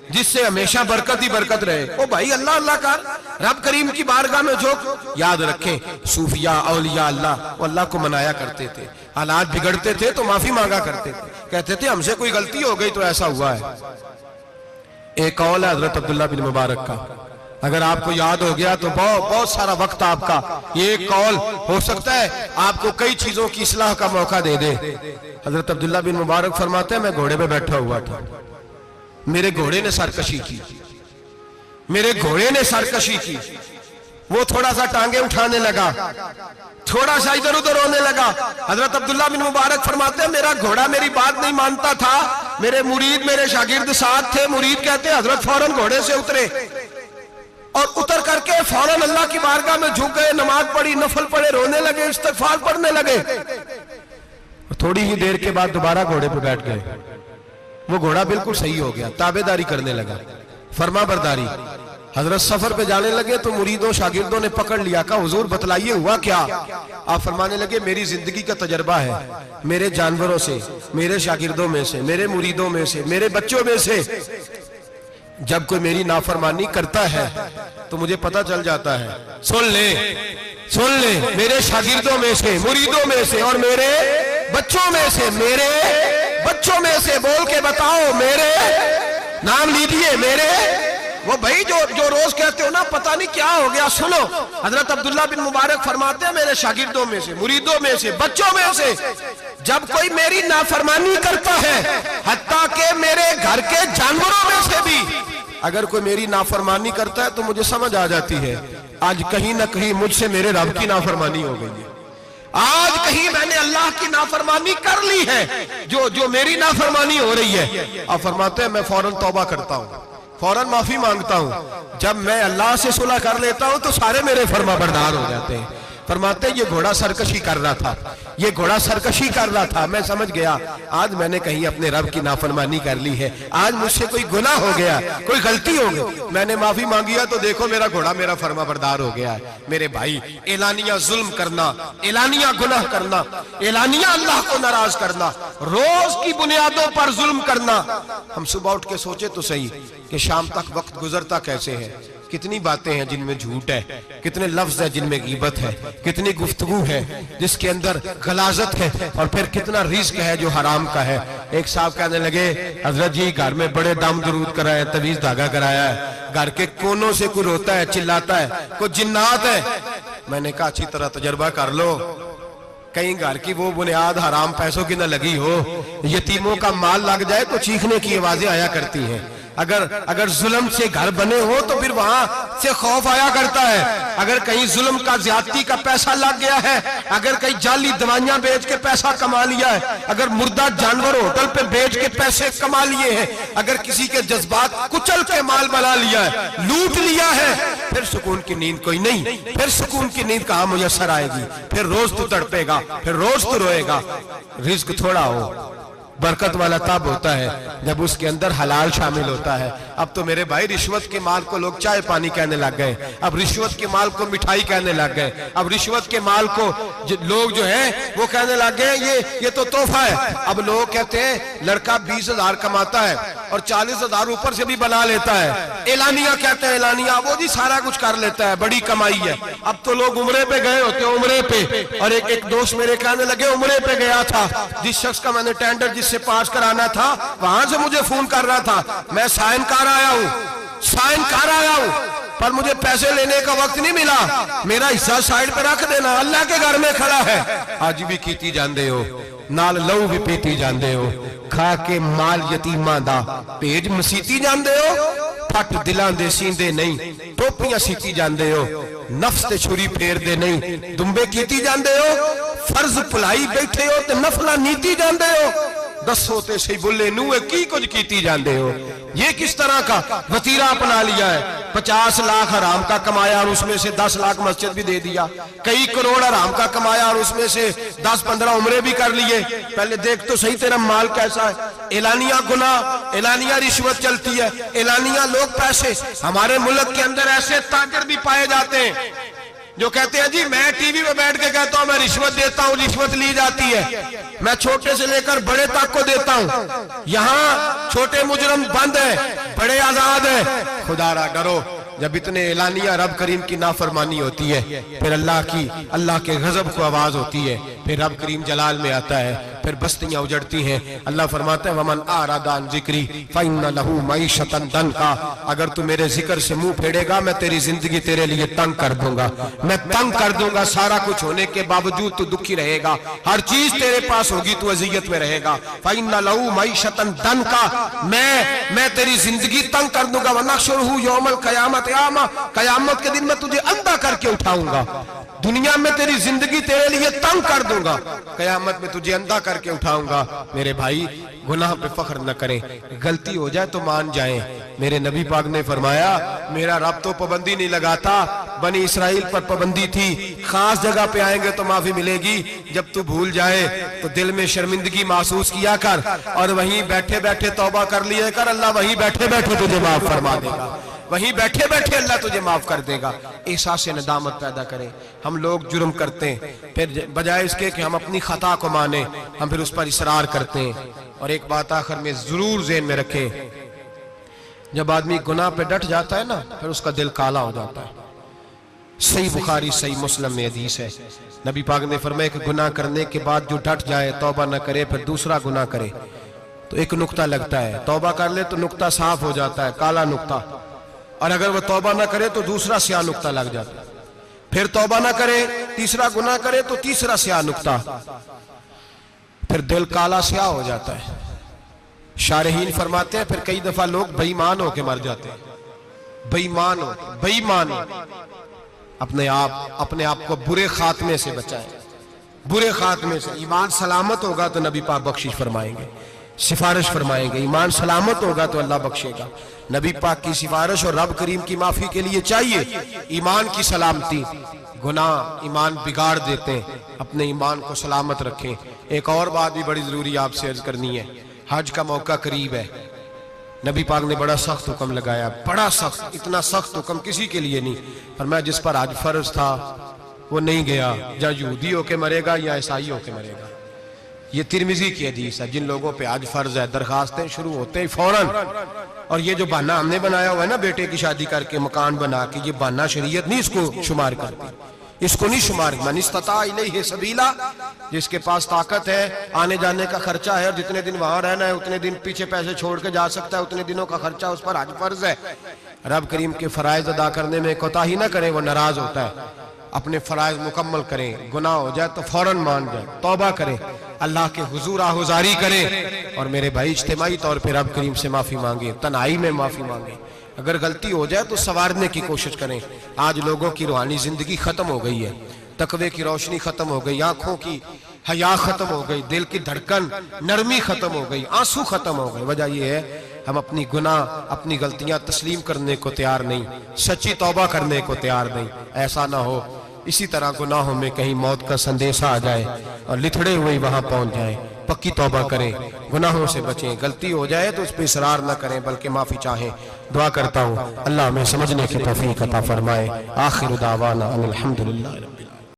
S1: جس سے ہمیشہ برکت ہی برکت رہے۔ او بھائی اللہ اللہ کر، رب کریم کی بارگاہ میں جھک۔ یاد رکھیں صوفیاء اولیاء اللہ وہ اللہ کو منایا کرتے تھے، حالات بگڑتے تھے تو معافی مانگا کرتے تھے، کہتے تھے ہم سے کوئی غلطی ہو گئی تو ایسا ہوا ہے۔ ایک قول ہے حضرت عبداللہ بن مبارک کا، اگر آپ کو یاد ہو گیا تو بہت سارا وقت آپ کا یہ ایک قول ہو سکتا ہے آپ کو کئی چیزوں کی اصلاح کا موقع دے دے۔ حضرت عبداللہ بن مبارک فرماتے ہیں میں گھوڑے پہ بیٹھا ہوا تھا، میرے گھوڑے نے سرکشی کی، میرے گھوڑے نے سرکشی کی، وہ تھوڑا سا ٹانگیں اٹھانے لگا، تھوڑا سا ادھر ادھر ہونے لگا۔ حضرت عبداللہ بن مبارک فرماتے ہیں میرا گھوڑا میری بات نہیں مانتا تھا، میرے مرید میرے شاگرد ساتھ تھے، مرید کہتے ہیں حضرت فوراً گھوڑے سے اترے، اور اتر کر کے فوراً اللہ کی بارگاہ میں جھک گئے، نماز پڑھی، نفل پڑھے، رونے لگے، استغفار پڑھنے لگے. تھوڑی ہی دیر کے بعد دوبارہ گھوڑے پہ بیٹھ گئے. وہ گھوڑا بالکل صحیح ہو گیا، تابعداری کرنے لگا، فرما برداری. حضرت سفر پہ جانے لگے تو مریدوں شاگردوں نے پکڑ لیا، کہا حضور بتلائیے ہوا کیا؟ آپ فرمانے لگے میری زندگی کا تجربہ ہے، میرے جانوروں سے، میرے شاگردوں میں سے، میرے مریدوں میں سے، میرے بچوں میں سے جب کوئی میری نافرمانی کرتا ہے تو مجھے پتہ چل جاتا ہے. سن لے میرے شاگردوں میں سے، مریدوں میں سے اور میرے بچوں میں سے، میرے بچوں میں سے بول کے بتاؤ، میرے نام لیجئے، میرے وہ بھائی جو روز کہتے ہو نا پتہ نہیں کیا ہو گیا. سنو، حضرت عبداللہ بن مبارک فرماتے ہیں میرے شاگردوں میں سے، مریدوں میں سے، بچوں میں سے جب کوئی میری نافرمانی کرتا ہے، حتیٰ کہ میرے گھر کے جانوروں میں سے بھی اگر کوئی میری نافرمانی کرتا ہے تو مجھے سمجھ آ جاتی ہے آج کہیں نہ کہیں مجھ سے میرے رب کی نافرمانی ہو گئی ہے، آج کہیں میں نے اللہ کی نافرمانی کر لی ہے جو میری نافرمانی ہو رہی ہے. آپ فرماتے ہیں میں فوراً توبہ کرتا ہوں، فوراً معافی مانگتا ہوں. جب میں اللہ سے صلح کر لیتا ہوں تو سارے میرے فرما بردار ہو جاتے ہیں. فرماتے ہیں یہ گھوڑا سرکشی کر رہا تھا، یہ گھوڑا سرکشی کر رہا تھا، میں سمجھ گیا آج میں نے کہیں اپنے رب کی نافرمانی کر لی ہے، آج مجھ سے کوئی گناہ ہو گیا، کوئی غلطی ہو گئی، میں نے معافی مانگیا تو دیکھو میرا گھوڑا میرا فرما بردار ہو گیا ہے. میرے بھائی اعلانیہ ظلم کرنا، اعلانیہ گناہ کرنا، اعلانیہ اللہ کو ناراض کرنا، روز کی بنیادوں پر ظلم کرنا. ہم صبح اٹھ کے سوچے تو صحیح کہ شام تک وقت گزرتا کیسے ہے. کتنی باتیں ہیں جن میں جھوٹ ہے، کتنے لفظ ہیں جن میں غیبت ہے، کتنی گفتگو ہے جس کے اندر غلاظت ہے، اور پھر کتنا رزق ہے جو حرام کا ہے. ایک صاحب کہنے لگے حضرت جی گھر میں بڑے دم درود کرائے، طویل دھاگا کرایا ہے، گھر کے کونوں سے کوئی روتا ہے، چلاتا ہے، کوئی جنات ہے. میں نے کہا اچھی طرح تجربہ کر لو، کہیں گھر کی وہ بنیاد حرام پیسوں کی نہ لگی ہو، یتیموں کا مال لگ جائے تو چیخنے کی آوازیں آیا کرتی ہیں. اگر ظلم سے گھر بنے ہو تو پھر وہاں سے خوف آیا کرتا ہے. اگر کہیں ظلم کا زیادتی کا پیسہ لگ گیا ہے، اگر کہیں جعلی دوائیاں بیچ کے پیسہ کما لیا ہے، اگر مردہ جانور ہوٹل پہ بیچ کے پیسے کما لیے ہیں، اگر کسی کے جذبات کچل کے مال بنا لیا ہے، لوٹ لیا ہے، پھر سکون کی نیند کوئی نہیں. پھر سکون کی نیند کہاں میسر آئے گی؟ پھر روز تو تڑپے گا، پھر روز تو روئے گا. رزق تھوڑا ہو، برکت والا تب ہوتا ہے جب اس کے اندر حلال شامل ہوتا ہے. اب تو میرے بھائی رشوت کے مال کو لوگ چائے پانی کہنے لگ گئے، اب رشوت کے مال کو مٹھائی کہنے لگ گئے، اب رشوت کے مال کو لوگ جو ہیں وہ کہنے لگ گئے یہ تو تحفہ ہے. اب لوگ کہتے ہیں لڑکا 20,000 کماتا ہے اور 40,000 اوپر سے بھی بنا لیتا ہے، اعلانیہ کہتے ہیں، اعلانیہ وہ جی سارا کچھ کر لیتا ہے، بڑی کمائی ہے. اب تو لوگ عمرے پہ گئے ہوتے ہیں، عمرے پہ، اور ایک دوست میرے کہنے لگے عمرے پہ گیا تھا، جس شخص کا میں نے ٹینڈر جس سے پاس کرانا تھا وہاں سے مجھے فون کر رہا تھا، میں سائن کر آیا ہوں پر مجھے پیسے لینے کا وقت نہیں ملا، میرا حصہ سائیڈ پہ رکھ دینا، اللہ کے گھر میں کھڑا ہے. آج بھی کیتی جاندے ہو، نال لو بھی پیتی جاندے ہو، کھا کے مال یتیماں دا پیج مسیتی جاندے ہو، پھٹ دلاں دے سیندے نہیں، ٹوپیاں سیتی جاندے ہو، نفس تے چھری پھیر دے نہیں، دمبے کیتی جاندے ہو، فرض پلائی بیٹھے ہو تے نفلہ نیتی جاندے ہو، دسو تے سی بلے نوے کی کچھ کیتی جاندے ہو. یہ کس طرح کا وطیرہ اپنا لیا ہے؟ 50 لاکھ حرام کا کمایا اور اس میں سے 10 لاکھ مسجد بھی دے دیا، کئی کروڑ حرام کا کمایا اور اس میں سے 10-15 عمرے بھی کر لیے. پہلے دیکھ تو صحیح تیرا مال کیسا ہے. اعلانیہ گناہ، اعلانیہ رشوت چلتی ہے، اعلانیہ لوگ پیسے. ہمارے ملک کے اندر ایسے تاجر بھی پائے جاتے ہیں جو کہتے ہیں جی میں ٹی وی میں بیٹھ کے کہتا ہوں میں رشوت دیتا ہوں، رشوت لی جاتی ہے، میں چھوٹے سے لے کر بڑے تک کو دیتا ہوں، یہاں چھوٹے مجرم بند ہیں، بڑے آزاد ہیں. خدا را ڈرو. جب اتنے اعلانیہ رب کریم کی نافرمانی ہوتی ہے پھر اللہ کے غضب کو آواز ہوتی ہے، پھر رب کریم جلال میں آتا ہے، پھر بستیاں اجڑتی ہیں. اللہ فرماتا ہے وَمَنْ أَعْرَضَ عَنْ ذِكْرِي فَإِنَّ لَهُ مَعِيشَةً ضَنْكًا. اگر تو میرے ذکر سے منہ پھیرے گا میں تیری زندگی تیرے لیے تنگ کر دوں گا، میں تنگ کر دوں گا. سارا کچھ ہونے کے باوجود تو دکھی رہے گا، ہر چیز تیرے پاس ہوگی تو اذیت میں رہے گا. فَإِنَّ لَهُ مَعِيشَةً ضَنْكًا. میں تیری زندگی تنگ کر دوں گا. وَنَحْشُرُهُ يَوْمَ الْقِيَامَةِ أَعْمَىٰ. قیامت کے دن میں تجھے اندھا کر کے اٹھاؤں گا. دنیا میں تیری زندگی تیرے لیے تنگ کر دوں گا، قیامت میں تجھے اندھا کر کے اٹھاؤں گا. میرے بھائی گناہ پہ فخر نہ کریں، غلطی ہو جائے تو مان جائیں، میرے نبی پاک نے فرمایا میرا رب تو پابندی نہیں لگاتا، بنی اسرائیل پر پابندی تھی، خاص جگہ پہ آئیں گے تو معافی ملے گی، جب تو بھول جائے تو دل میں شرمندگی محسوس کیا کر اور وہیں بیٹھے بیٹھے توبہ کر لیا کر، اللہ وہیں بیٹھے بیٹھے تجھے معاف فرما دے گا، وہیں بیٹھے بیٹھے اللہ تجھے معاف کر دے گا۔ احساس ندامت پیدا کریں۔ ہم لوگ جرم کرتے ہیں، پھر بجائے اس کے کہ ہم اپنی خطا کو مانیں ہم پھر اس پر اصرار کرتے ہیں۔ اور ایک بات آخر میں ضرور ذہن میں رکھیں، جب آدمی گناہ پہ ڈٹ جاتا ہے نا پھر اس کا دل کالا ہو جاتا ہے۔ صحیح بخاری صحیح مسلم میں حدیث ہے، نبی پاک نے فرمایا کہ گناہ کرنے کے بعد جو ڈٹ جائے، توبہ نہ کرے، پھر دوسرا گناہ کرے تو ایک نقطہ لگتا ہے، توبہ کر لے تو نقطہ صاف ہو جاتا ہے، کالا نقطہ، اور اگر وہ توبہ نہ کرے تو دوسرا سیاہ نقطہ لگ جاتا ہے، پھر توبہ نہ کرے، تیسرا گناہ کرے تو تیسرا سیاہ نقطہ، پھر دل کالا سیاہ ہو جاتا ہے۔ شارحین فرماتے ہیں پھر کئی دفعہ لوگ بے ایمان ہو کے مر جاتے ہیں، بے ایمان ہو، اپنے آپ کو برے خاتمے سے بچائیں، برے خاتمے سے۔ ایمان سلامت ہوگا تو نبی پاک بخشش فرمائیں گے، سفارش فرمائیں گے، ایمان سلامت ہوگا تو اللہ بخشے گا۔ نبی پاک کی سفارش اور رب کریم کی معافی کے لیے چاہیے ایمان کی سلامتی۔ گناہ ایمان بگاڑ دیتے ہیں، اپنے ایمان کو سلامت رکھیں۔ ایک اور بات بھی بڑی ضروری آپ سے عرض کرنی ہے، حج کا موقع قریب ہے، نبی پاک نے بڑا سخت حکم لگایا، بڑا سخت، اتنا سخت حکم کسی کے لیے نہیں، فرمایا جس پر حج فرض تھا وہ نہیں گیا، یا یہودی ہو کے مرے گا یا عیسائی ہو کے مرے گا۔ یہ ترمذی کی حدیث ہے، جن لوگوں پہ حج فرض ہے درخواستیں شروع ہوتے ہیں فوراً۔ اور یہ جو بہانہ ہم نے بنایا ہوا ہے نا بیٹے کی شادی کر کے مکان بنا کے، یہ بہانہ شریعت نہیں اس کو شمار کرتی، اس کو نہیں شمار، من استطاع الیہ سبیلا، جس کے پاس طاقت ہے، آنے جانے کا خرچہ ہے، اور جتنے دن وہاں رہنا ہے اتنے دن پیچھے پیسے چھوڑ کے جا سکتا ہے، اتنے دنوں کا خرچہ اس پر حج فرض ہے۔ رب کریم کے فرائض ادا کرنے میں کوتاہی نہ کریں، وہ ناراض ہوتا ہے۔ اپنے فرائض مکمل کریں، گناہ ہو جائے تو فوراً مان جائیں، توبہ کریں، اللہ کے حضور آہوزاری کریں، اور میرے بھائی اجتماعی طور پہ رب کریم سے معافی مانگیں، تنہائی میں معافی مانگیں۔ اگر غلطی ہو جائے تو سنوارنے کی کوشش کریں۔ آج لوگوں کی روحانی زندگی ختم ہو گئی ہے، تقوی کی روشنی ختم ہو گئی، آنکھوں کی حیا ختم ہو گئی، دل کی دھڑکن نرمی ختم ہو گئی، آنسو ختم ہو گئے۔ وجہ یہ ہے ہم اپنی گناہ اپنی غلطیاں تسلیم کرنے کو تیار نہیں، سچی توبہ کرنے کو تیار نہیں۔ ایسا نہ ہو اسی طرح گناہوں میں کہیں موت کا سندیشہ آ جائے اور لتھڑے ہوئے وہاں پہنچ جائیں۔ پکی توبہ کریں، گناہوں سے بچیں، غلطی ہو جائے تو اس پہ اصرار نہ کریں بلکہ معافی چاہیں۔ دعا کرتا ہوں اللہ ہمیں سمجھنے کی توفیق عطا فرمائے۔ آخر دعوانا ان الحمدللہ رب العالمین۔